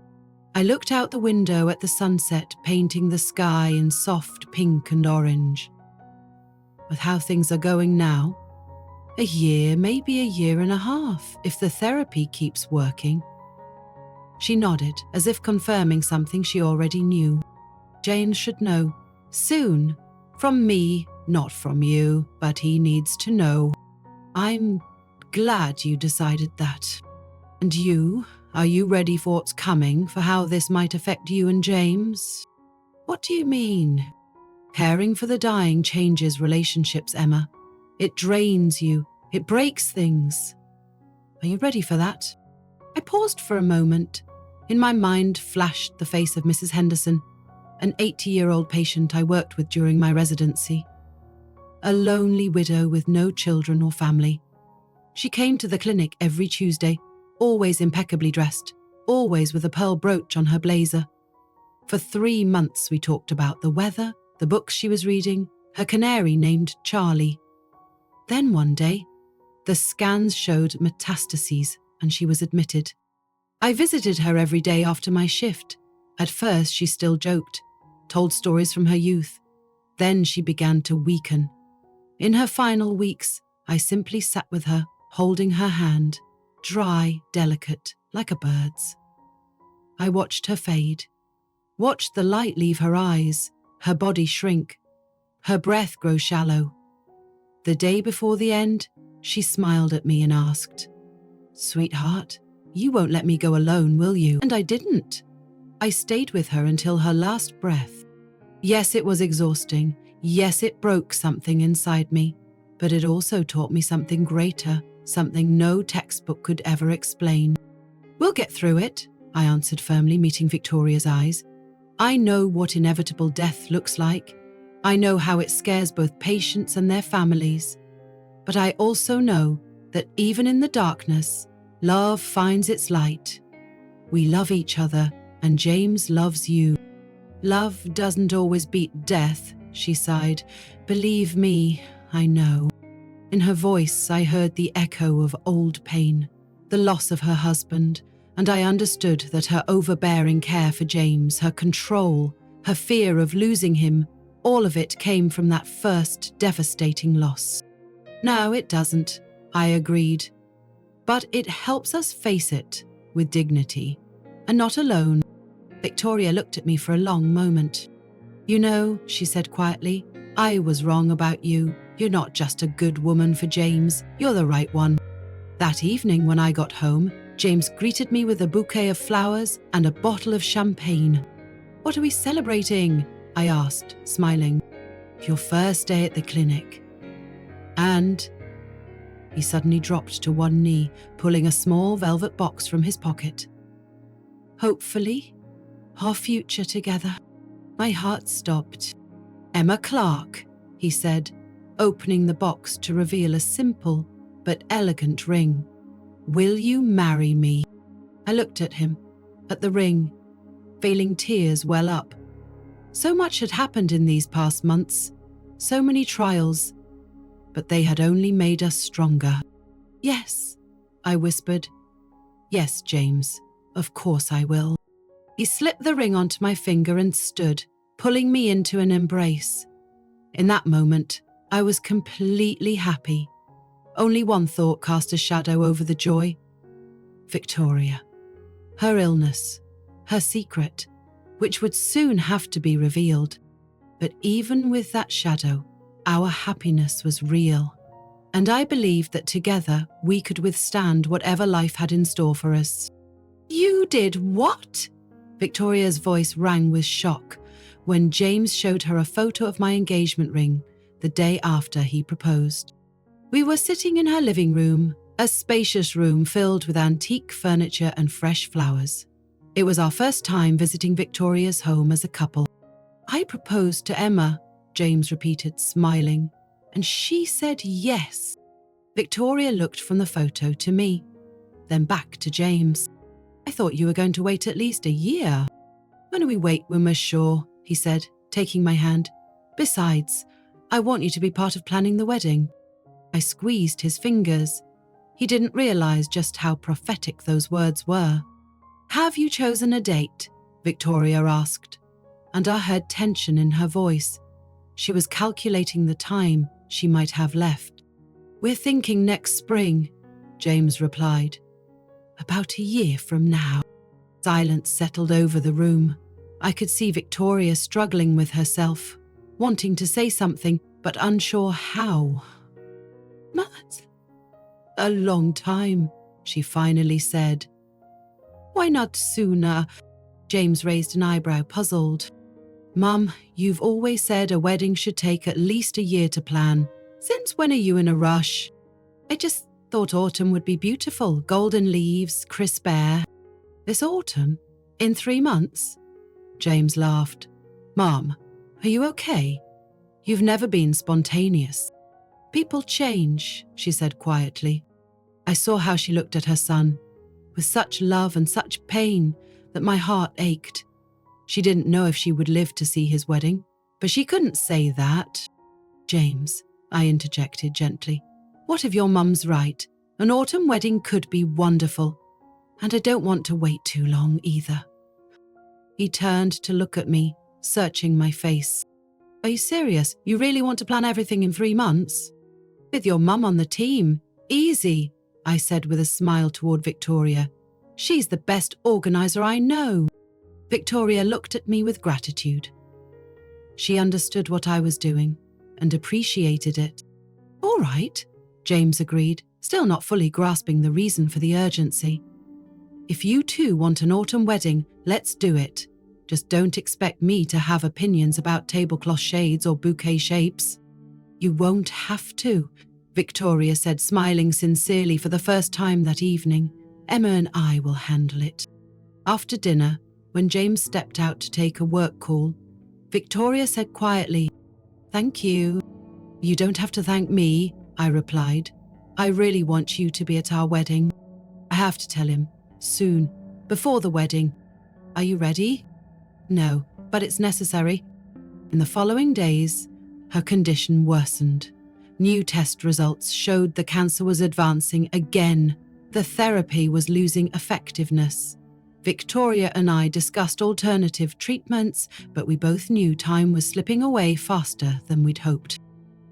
I looked out the window at the sunset, painting the sky in soft pink and orange. With how things are going now, a year, maybe a year and a half, if the therapy keeps working. She nodded, as if confirming something she already knew. James should know. Soon. From me, not from you, but he needs to know. I'm glad you decided that. And you, are you ready for what's coming, for how this might affect you and James? What do you mean? Caring for the dying changes relationships, Emma. It drains you. It breaks things. Are you ready for that? I paused for a moment. In my mind flashed the face of Mrs. Henderson, an 80-year-old patient I worked with during my residency. A lonely widow with no children or family. She came to the clinic every Tuesday, always impeccably dressed, always with a pearl brooch on her blazer. For 3 months we talked about the weather, the books she was reading, her canary named Charlie. Then one day, the scans showed metastases and she was admitted. I visited her every day after my shift. At first, she still joked, told stories from her youth. Then she began to weaken. In her final weeks, I simply sat with her, holding her hand, dry, delicate, like a bird's. I watched her fade, watched the light leave her eyes, her body shrink, her breath grow shallow. The day before the end, she smiled at me and asked, "Sweetheart, you won't let me go alone, will you?" And I didn't. I stayed with her until her last breath. Yes, it was exhausting. Yes, it broke something inside me. But it also taught me something greater, something no textbook could ever explain. "We'll get through it," I answered firmly, meeting Victoria's eyes. "I know what inevitable death looks like. I know how it scares both patients and their families. But I also know that even in the darkness, love finds its light. We love each other, and James loves you." "Love doesn't always beat death," she sighed. "Believe me, I know." In her voice, I heard the echo of old pain, the loss of her husband, and I understood that her overbearing care for James, her control, her fear of losing him, all of it came from that first devastating loss. "No, it doesn't," I agreed. "But it helps us face it with dignity, and not alone." Victoria looked at me for a long moment. "You know," she said quietly, "I was wrong about you. You're not just a good woman for James, you're the right one." That evening when I got home, James greeted me with a bouquet of flowers and a bottle of champagne. "What are we celebrating?" I asked, smiling. "Your first day at the clinic. And He suddenly dropped to one knee, pulling a small velvet box from his pocket. Hopefully, our future together. My heart stopped. Emma Clark, he said, opening the box to reveal a simple but elegant ring. Will you marry me? I looked at him, at the ring, feeling tears well up. So much had happened in these past months, so many trials, but they had only made us stronger. Yes, I whispered. Yes, James, of course I will. He slipped the ring onto my finger and stood, pulling me into an embrace. In that moment, I was completely happy. Only one thought cast a shadow over the joy. Victoria. Her illness, her secret, which would soon have to be revealed. But even with that shadow, our happiness was real. And I believed that together we could withstand whatever life had in store for us. You did what? Victoria's voice rang with shock when James showed her a photo of my engagement ring the day after he proposed. We were sitting in her living room, a spacious room filled with antique furniture and fresh flowers. It was our first time visiting Victoria's home as a couple. I proposed to Emma, James repeated, smiling, and she said yes. Victoria looked from the photo to me, then back to James. I thought you were going to wait at least a year. Why don't we wait when we're sure, he said, taking my hand. Besides, I want you to be part of planning the wedding. I squeezed his fingers. He didn't realize just how prophetic those words were. Have you chosen a date? Victoria asked, and I heard tension in her voice. She was calculating the time she might have left. We're thinking next spring, James replied. About a year from now. Silence settled over the room. I could see Victoria struggling with herself, wanting to say something, but unsure how. But a long time, she finally said. Why not sooner? James raised an eyebrow, puzzled. Mum, you've always said a wedding should take at least a year to plan. Since when are you in a rush? I just thought autumn would be beautiful. Golden leaves, crisp air. This autumn? In 3 months? James laughed. Mum, are you okay? You've never been spontaneous. People change, she said quietly. I saw how she looked at her son, with such love and such pain that my heart ached. She didn't know if she would live to see his wedding, but she couldn't say that. James, I interjected gently, what if your mum's right? An autumn wedding could be wonderful, and I don't want to wait too long either. He turned to look at me, searching my face. Are you serious? You really want to plan everything in 3 months? With your mum on the team? Easy, I said with a smile toward Victoria. She's the best organizer I know. Victoria looked at me with gratitude. She understood what I was doing and appreciated it. All right, James agreed, still not fully grasping the reason for the urgency. If you two want an autumn wedding, let's do it. Just don't expect me to have opinions about tablecloth shades or bouquet shapes. You won't have to, Victoria said, smiling sincerely for the first time that evening. Emma and I will handle it. After dinner, when James stepped out to take a work call, Victoria said quietly, Thank you. You don't have to thank me, I replied. I really want you to be at our wedding. I have to tell him, soon, before the wedding. Are you ready? No, but it's necessary. In the following days, her condition worsened. New test results showed the cancer was advancing again. The therapy was losing effectiveness. Victoria and I discussed alternative treatments, but we both knew time was slipping away faster than we'd hoped.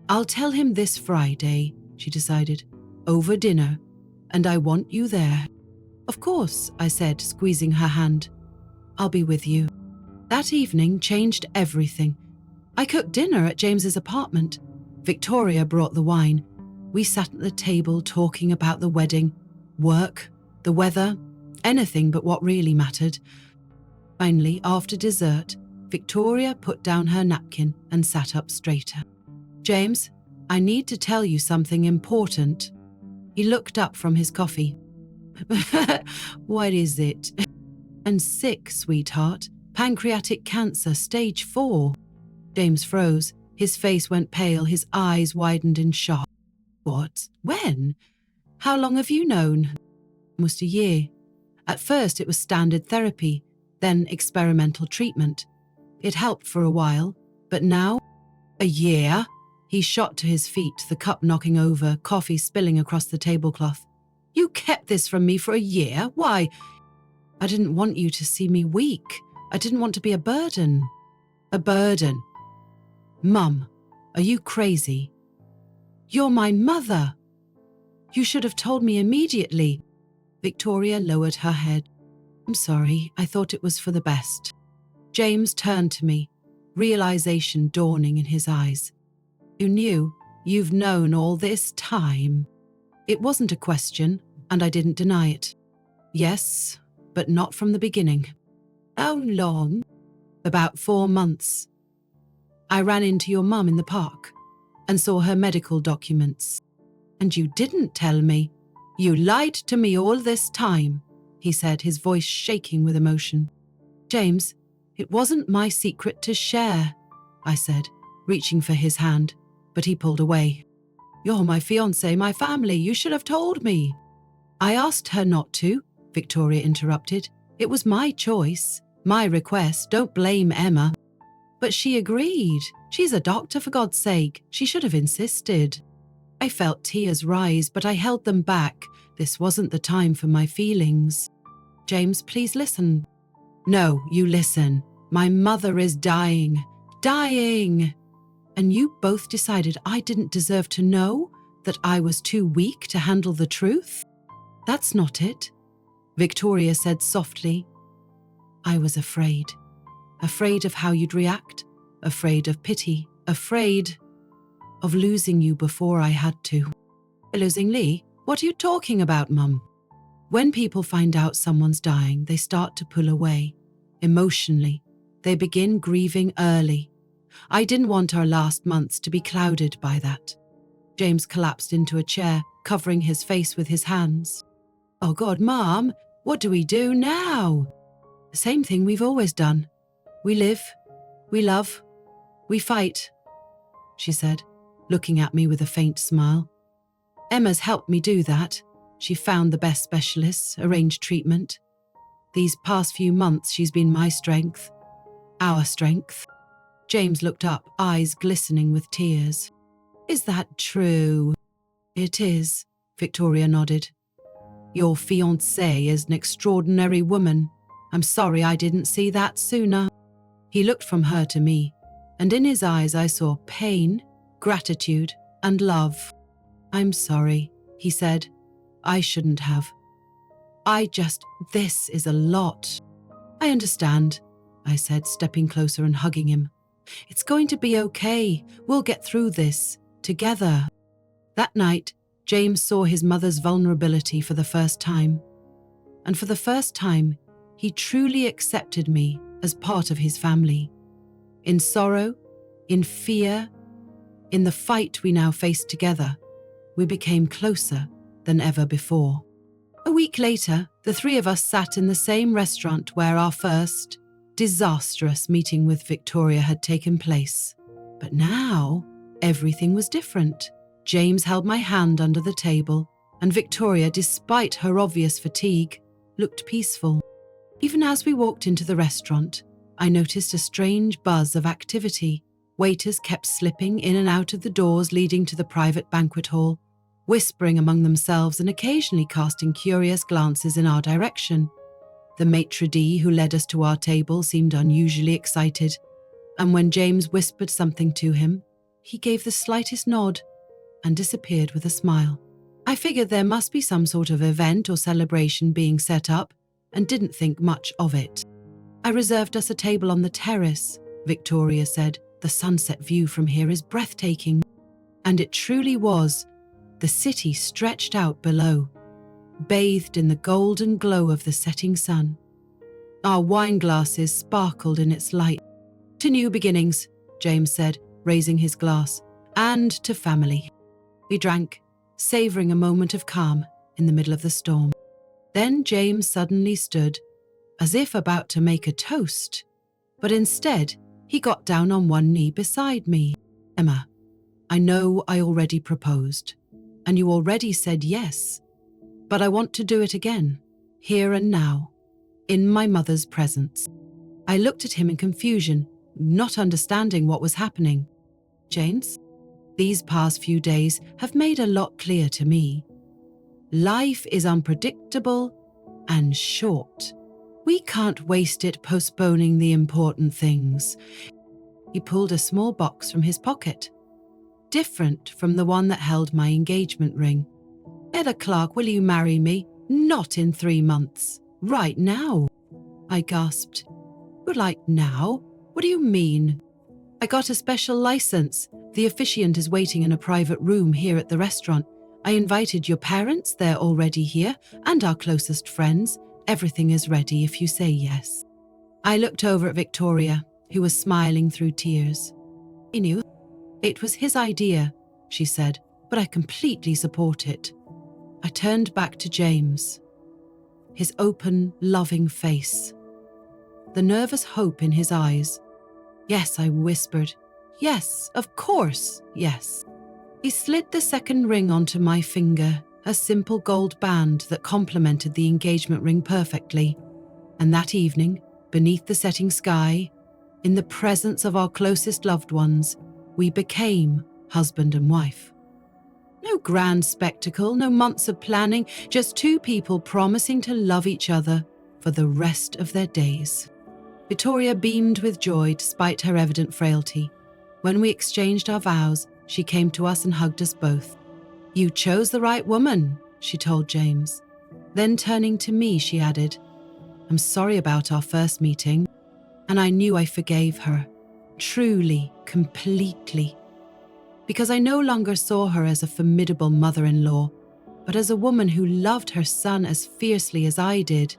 I'll tell him this Friday, she decided, over dinner, and I want you there. Of course, I said, squeezing her hand. I'll be with you. That evening changed everything. I cooked dinner at James's apartment. Victoria brought the wine. We sat at the table talking about the wedding, work, the weather, anything but what really mattered. Finally, after dessert, Victoria put down her napkin and sat up straighter. James, I need to tell you something important. He looked up from his coffee. What is it? And sick, sweetheart. Pancreatic cancer, stage 4. James froze. His face went pale, his eyes widened in shock. What? When? How long have you known? Almost a year. At first it was standard therapy, then experimental treatment. It helped for a while, but now? A year? He shot to his feet, the cup knocking over, coffee spilling across the tablecloth. You kept this from me for a year? Why? I didn't want you to see me weak. I didn't want to be a burden. A burden? Mum, are you crazy? You're my mother. You should have told me immediately. Victoria lowered her head. I'm sorry, I thought it was for the best. James turned to me, realization dawning in his eyes. You knew? You've known all this time. It wasn't a question, and I didn't deny it. Yes, but not from the beginning. How long? About 4 months. I ran into your mum in the park and saw her medical documents. And you didn't tell me. You lied to me all this time, he said, his voice shaking with emotion. James, it wasn't my secret to share, I said, reaching for his hand, but he pulled away. You're my fiancé, my family. You should have told me. I asked her not to, Victoria interrupted. It was my choice, my request. Don't blame Emma. But she agreed. She's a doctor, for God's sake. She should have insisted. I felt tears rise, but I held them back. This wasn't the time for my feelings. James, please listen. No, you listen. My mother is dying. Dying. And you both decided I didn't deserve to know, that I was too weak to handle the truth? That's not it, Victoria said softly. I was afraid. Afraid of how you'd react, afraid of pity, afraid of losing you before I had to. Losing Lee? What are you talking about, Mum? When people find out someone's dying, they start to pull away. Emotionally, they begin grieving early. I didn't want our last months to be clouded by that. James collapsed into a chair, covering his face with his hands. Oh God, Mum, what do we do now? The same thing we've always done. We live, we love, we fight, she said, looking at me with a faint smile. Emma's helped me do that. She found the best specialists, arranged treatment. These past few months, she's been my strength. Our strength. James looked up, eyes glistening with tears. Is that true? It is, Victoria nodded. Your fiancée is an extraordinary woman. I'm sorry I didn't see that sooner. He looked from her to me, and in his eyes I saw pain, gratitude, and love. I'm sorry, he said. I shouldn't have. This is a lot. I understand, I said, stepping closer and hugging him. It's going to be okay. We'll get through this, together. That night, James saw his mother's vulnerability for the first time. And for the first time, he truly accepted me as part of his family. In sorrow, in fear, in the fight we now face together, we became closer than ever before. A week later, the three of us sat in the same restaurant where our first disastrous meeting with Victoria had taken place. But now, everything was different. James held my hand under the table, and Victoria, despite her obvious fatigue, looked peaceful. Even as we walked into the restaurant, I noticed a strange buzz of activity. Waiters kept slipping in and out of the doors leading to the private banquet hall, whispering among themselves and occasionally casting curious glances in our direction. The maitre d' who led us to our table seemed unusually excited, and when James whispered something to him, he gave the slightest nod and disappeared with a smile. I figured there must be some sort of event or celebration being set up, and didn't think much of it. I reserved us a table on the terrace, Victoria said. The sunset view from here is breathtaking. And it truly was. The city stretched out below, bathed in the golden glow of the setting sun. Our wine glasses sparkled in its light. To new beginnings, James said, raising his glass, and to family. We drank, savouring a moment of calm in the middle of the storm. Then James suddenly stood, as if about to make a toast, but instead he got down on one knee beside me. "Emma, I know I already proposed, and you already said yes, but I want to do it again, here and now, in my mother's presence." I looked at him in confusion, not understanding what was happening. "James, these past few days have made a lot clear to me. Life is unpredictable and short. We can't waste it postponing the important things." He pulled a small box from his pocket, different from the one that held my engagement ring. "Etta Clark, will you marry me? Not in 3 months. Right now." I gasped. "But like now? What do you mean?" "I got a special license. The officiant is waiting in a private room here at the restaurant. I invited your parents, they're already here, and our closest friends. Everything is ready if you say yes." I looked over at Victoria, who was smiling through tears. "He knew. It was his idea," she said, "but I completely support it." I turned back to James, his open, loving face, the nervous hope in his eyes. "Yes," I whispered. "Yes, of course, yes." He slid the second ring onto my finger, a simple gold band that complemented the engagement ring perfectly. And that evening, beneath the setting sky, in the presence of our closest loved ones, we became husband and wife. No grand spectacle, no months of planning, just two people promising to love each other for the rest of their days. Victoria beamed with joy despite her evident frailty. When we exchanged our vows, she came to us and hugged us both. "You chose the right woman," she told James. Then turning to me, she added, "I'm sorry about our first meeting." And I knew I forgave her, truly, completely. Because I no longer saw her as a formidable mother-in-law, but as a woman who loved her son as fiercely as I did.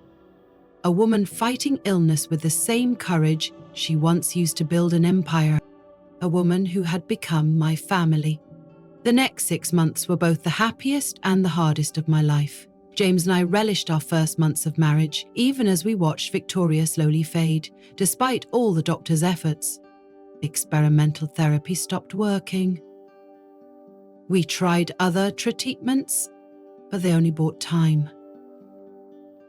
A woman fighting illness with the same courage she once used to build an empire. A woman who had become my family. The next 6 months were both the happiest and the hardest of my life. James and I relished our first months of marriage, even as we watched Victoria slowly fade, despite all the doctor's efforts. Experimental therapy stopped working. We tried other treatments, but they only bought time.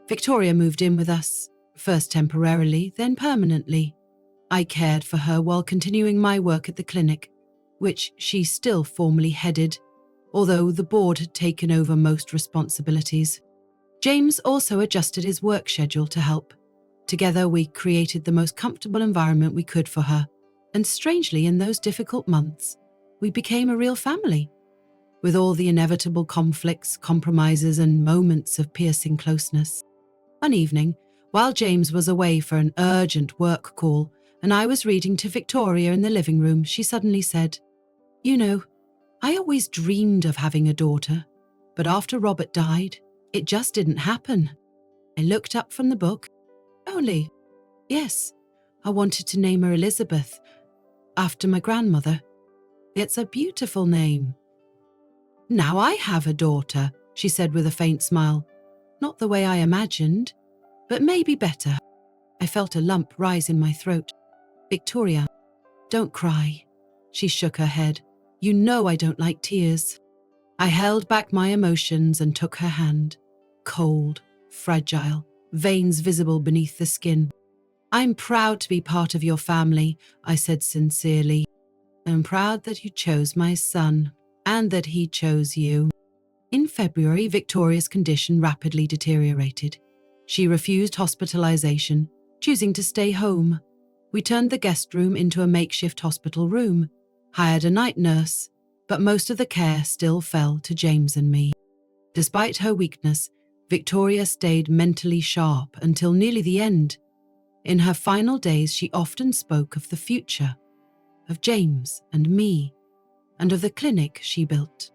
Victoria moved in with us, first temporarily, then permanently. I cared for her while continuing my work at the clinic, which she still formally headed, although the board had taken over most responsibilities. James also adjusted his work schedule to help. Together, we created the most comfortable environment we could for her, and strangely, in those difficult months, we became a real family. With all the inevitable conflicts, compromises, and moments of piercing closeness. One evening, while James was away for an urgent work call, and I was reading to Victoria in the living room, she suddenly said, "You know, I always dreamed of having a daughter, but after Robert died, it just didn't happen." I looked up from the book. "Only, yes, I wanted to name her Elizabeth, after my grandmother. It's a beautiful name." "Now I have a daughter," she said with a faint smile. "Not the way I imagined, but maybe better." I felt a lump rise in my throat. "Victoria, don't cry." She shook her head. "You know I don't like tears." I held back my emotions and took her hand. Cold, fragile, veins visible beneath the skin. "I'm proud to be part of your family," I said sincerely. "I'm proud that you chose my son, and that he chose you." In February, Victoria's condition rapidly deteriorated. She refused hospitalization, choosing to stay home. We turned the guest room into a makeshift hospital room, hired a night nurse, but most of the care still fell to James and me. Despite her weakness, Victoria stayed mentally sharp until nearly the end. In her final days, she often spoke of the future, of James and me, and of the clinic she built.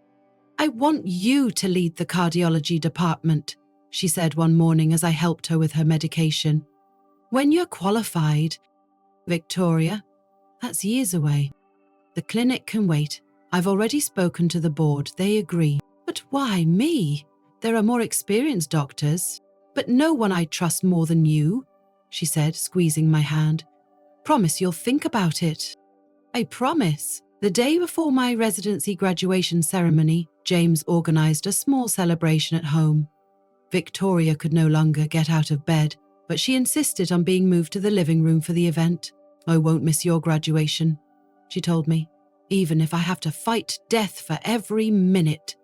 "I want you to lead the cardiology department," she said one morning as I helped her with her medication. "When you're qualified." "Victoria, that's years away. The clinic can wait. I've already spoken to the board. They agree." "But Why me? There are more experienced doctors, but no one I trust more than you, she said, squeezing my hand. Promise you'll think about it. I promise. The day before my residency graduation ceremony, James organized a small celebration at home. Victoria could no longer get out of bed, but she insisted on being moved to the living room for the event. I won't miss your graduation, she told me, even if I have to fight death for every minute.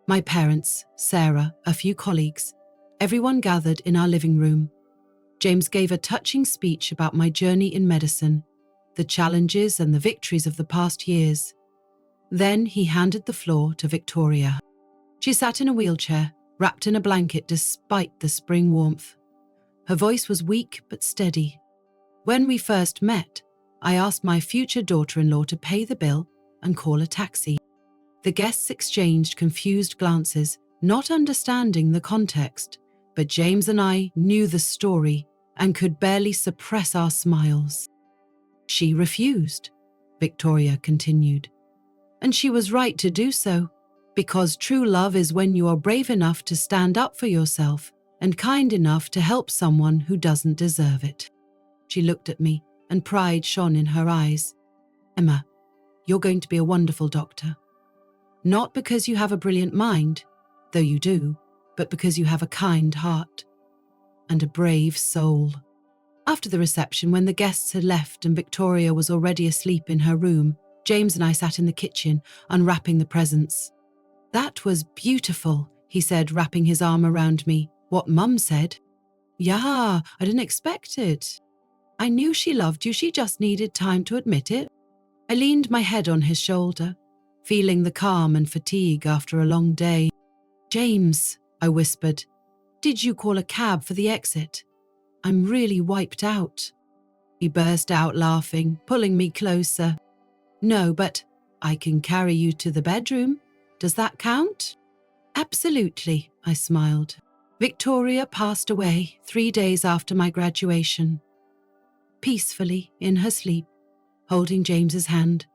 My parents, Sarah, a few colleagues, everyone gathered in our living room. James gave a touching speech about my journey in medicine, the challenges and the victories of the past years. Then he handed the floor to Victoria. She sat in a wheelchair, wrapped in a blanket despite the spring warmth. Her voice was weak but steady. When we first met, I asked my future daughter-in-law to pay the bill and call a taxi. The guests exchanged confused glances, not understanding the context, but James and I knew the story and could barely suppress our smiles. She refused, Victoria continued. And she was right to do so, because true love is when you are brave enough to stand up for yourself and kind enough to help someone who doesn't deserve it. She looked at me, and pride shone in her eyes. Emma, you're going to be a wonderful doctor. Not because you have a brilliant mind, though you do, but because you have a kind heart and a brave soul. After the reception, when the guests had left and Victoria was already asleep in her room, James and I sat in the kitchen, unwrapping the presents. That was beautiful, he said, wrapping his arm around me. What Mum said. Yeah, I didn't expect it. I knew she loved you, she just needed time to admit it. I leaned my head on his shoulder, feeling the calm and fatigue after a long day. James, I whispered, did you call a cab for the exit? I'm really wiped out. He burst out laughing, pulling me closer. No, but I can carry you to the bedroom. Does that count? Absolutely, I smiled. Victoria passed away 3 days after my graduation, peacefully in her sleep, holding James's hand.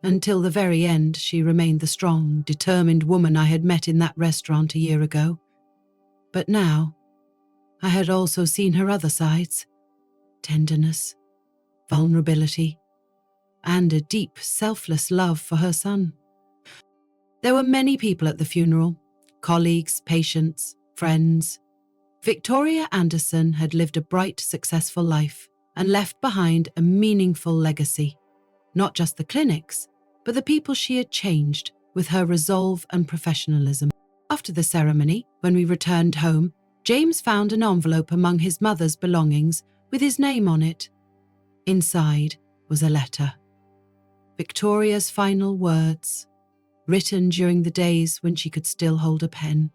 Until the very end, she remained the strong, determined woman I had met in that restaurant a year ago. But now, I had also seen her other sides: tenderness, vulnerability, and a deep, selfless love for her son. There were many people at the funeral: colleagues, patients, friends. Victoria Anderson had lived a bright, successful life and left behind a meaningful legacy. Not just the clinics, but the people she had changed with her resolve and professionalism. After the ceremony, when we returned home, James found an envelope among his mother's belongings with his name on it. Inside was a letter. Victoria's final words, written during the days when she could still hold a pen.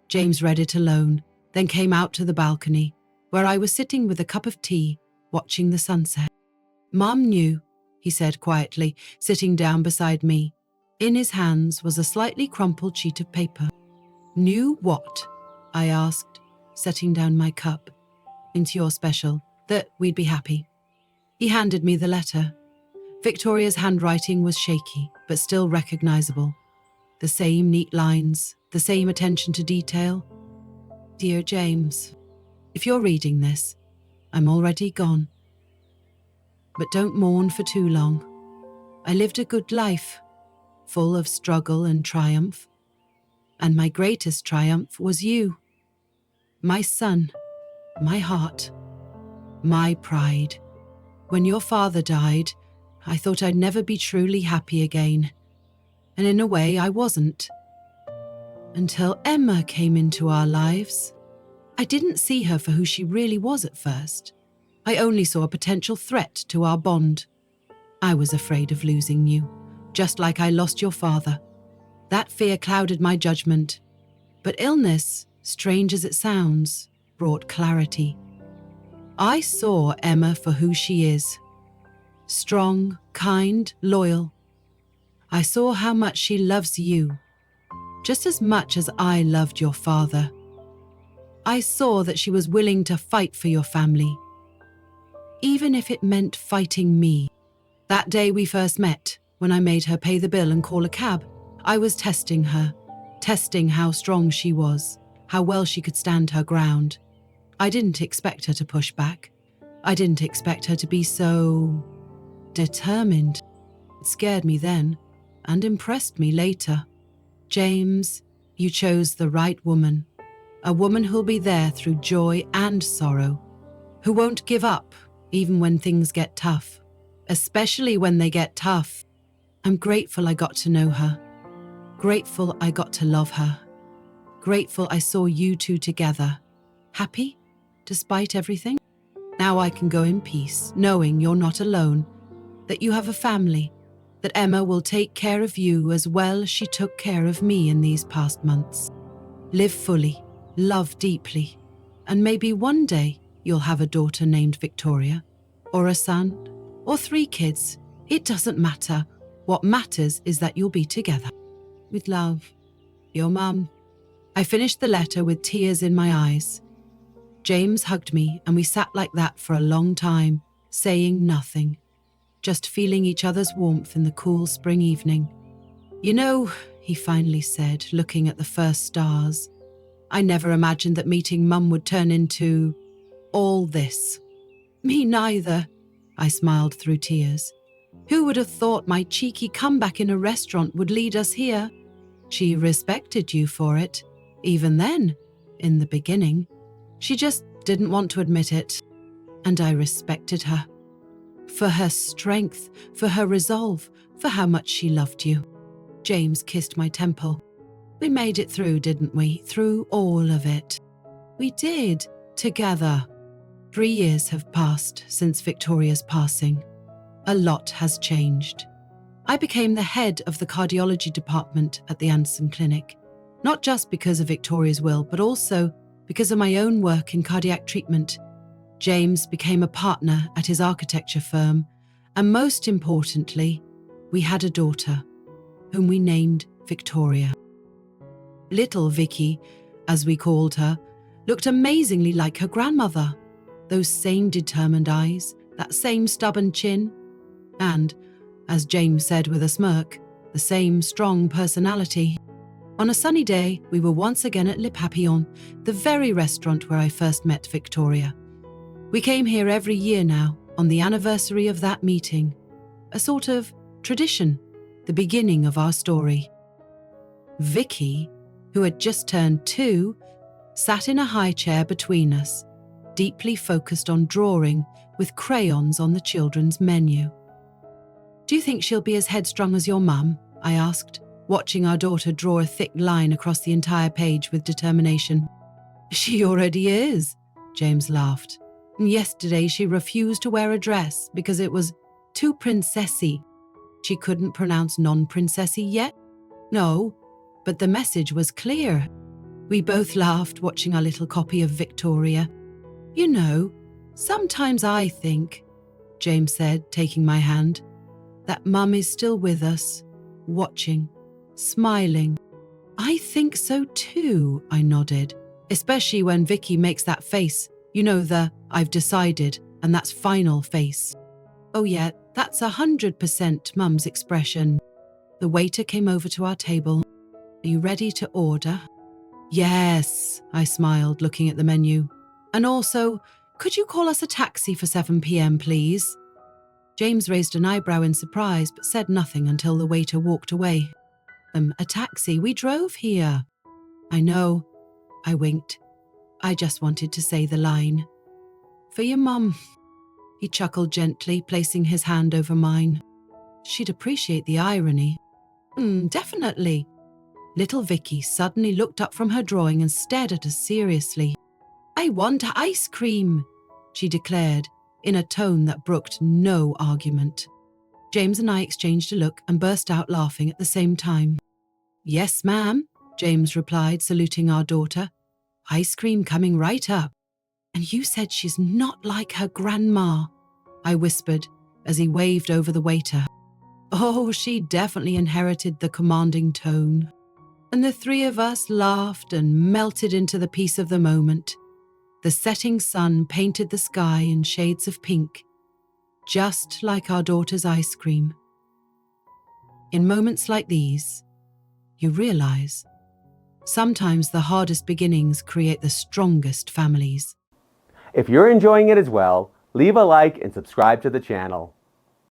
James read it alone, then came out to the balcony, where I was sitting with a cup of tea, watching the sunset. Mum knew, he said quietly, sitting down beside me. In his hands was a slightly crumpled sheet of paper. Knew what? I asked, setting down my cup. Into your special, that we'd be happy. He handed me the letter. Victoria's handwriting was shaky, but still recognizable. The same neat lines, the same attention to detail. Dear James, if you're reading this, I'm already gone. But don't mourn for too long. I lived a good life, full of struggle and triumph. And my greatest triumph was you. My son, my heart, my pride. When your father died, I thought I'd never be truly happy again. And in a way, I wasn't. Until Emma came into our lives. I didn't see her for who she really was at first. I only saw a potential threat to our bond. I was afraid of losing you, just like I lost your father. That fear clouded my judgment. But illness, strange as it sounds, brought clarity. I saw Emma for who she is. Strong, kind, loyal. I saw how much she loves you, just as much as I loved your father. I saw that she was willing to fight for your family, even if it meant fighting me. That day we first met, when I made her pay the bill and call a cab, I was testing her, testing how strong she was, how well she could stand her ground. I didn't expect her to push back. I didn't expect her to be so determined. It scared me then and impressed me later. James, you chose the right woman. A woman who'll be there through joy and sorrow, who won't give up even when things get tough, especially when they get tough. I'm grateful I got to know her. Grateful I got to love her. Grateful I saw you two together. Happy, despite everything? Now I can go in peace, knowing you're not alone, that you have a family, that Emma will take care of you as well as she took care of me in these past months. Live fully, love deeply, and maybe one day you'll have a daughter named Victoria, or a son, or 3 kids. It doesn't matter. What matters is that you'll be together. With love, your mum. I finished the letter with tears in my eyes. James hugged me and we sat like that for a long time, saying nothing, just feeling each other's warmth in the cool spring evening. You know, he finally said, looking at the first stars, I never imagined that meeting Mum would turn into all this. Me neither, I smiled through tears. Who would have thought my cheeky comeback in a restaurant would lead us here? She respected you for it, even then, in the beginning. She just didn't want to admit it, and I respected her. For her strength, for her resolve, for how much she loved you. James kissed my temple. We made it through, didn't we? Through all of it. We did, together. 3 years have passed since Victoria's passing. A lot has changed. I became the head of the cardiology department at the Anderson Clinic, not just because of Victoria's will, but also because of my own work in cardiac treatment. James became a partner at his architecture firm, and most importantly, we had a daughter, whom we named Victoria. Little Vicky, as we called her, looked amazingly like her grandmother. Those same determined eyes, that same stubborn chin, and, as James said with a smirk, the same strong personality. On a sunny day, we were once again at Le Papillon, the very restaurant where I first met Victoria. We came here every year now, on the anniversary of that meeting. A sort of tradition, the beginning of our story. Vicky, who had just turned 2, sat in a high chair between us, deeply focused on drawing with crayons on the children's menu. Do you think she'll be as headstrong as your mum? I asked, watching our daughter draw a thick line across the entire page with determination. She already is, James laughed. Yesterday she refused to wear a dress because it was too princessy. She couldn't pronounce non-princessy yet? No, but the message was clear. We both laughed watching our little copy of Victoria. You know, sometimes I think, James said, taking my hand, that Mum is still with us, watching, smiling. I think so too, I nodded, especially when Vicky makes that face, you know, the I've decided, and that's final face. Oh yeah, that's 100% Mum's expression. The waiter came over to our table. Are you ready to order? Yes, I smiled, looking at the menu. And also, could you call us a taxi for 7 p.m, please? James raised an eyebrow in surprise, but said nothing until the waiter walked away. A taxi? We drove here. I know, I winked. I just wanted to say the line. For your mum. He chuckled gently, placing his hand over mine. She'd appreciate the irony. Definitely. Little Vicky suddenly looked up from her drawing and stared at us seriously. I want ice cream, she declared, in a tone that brooked no argument. James and I exchanged a look and burst out laughing at the same time. Yes, ma'am, James replied, saluting our daughter. Ice cream coming right up. And you said she's not like her grandma, I whispered as he waved over the waiter. Oh, she definitely inherited the commanding tone. And the 3 of us laughed and melted into the peace of the moment. The setting sun painted the sky in shades of pink, just like our daughter's ice cream. In moments like these, you realize sometimes the hardest beginnings create the strongest families. If you're enjoying it as well, leave a like and subscribe to the channel.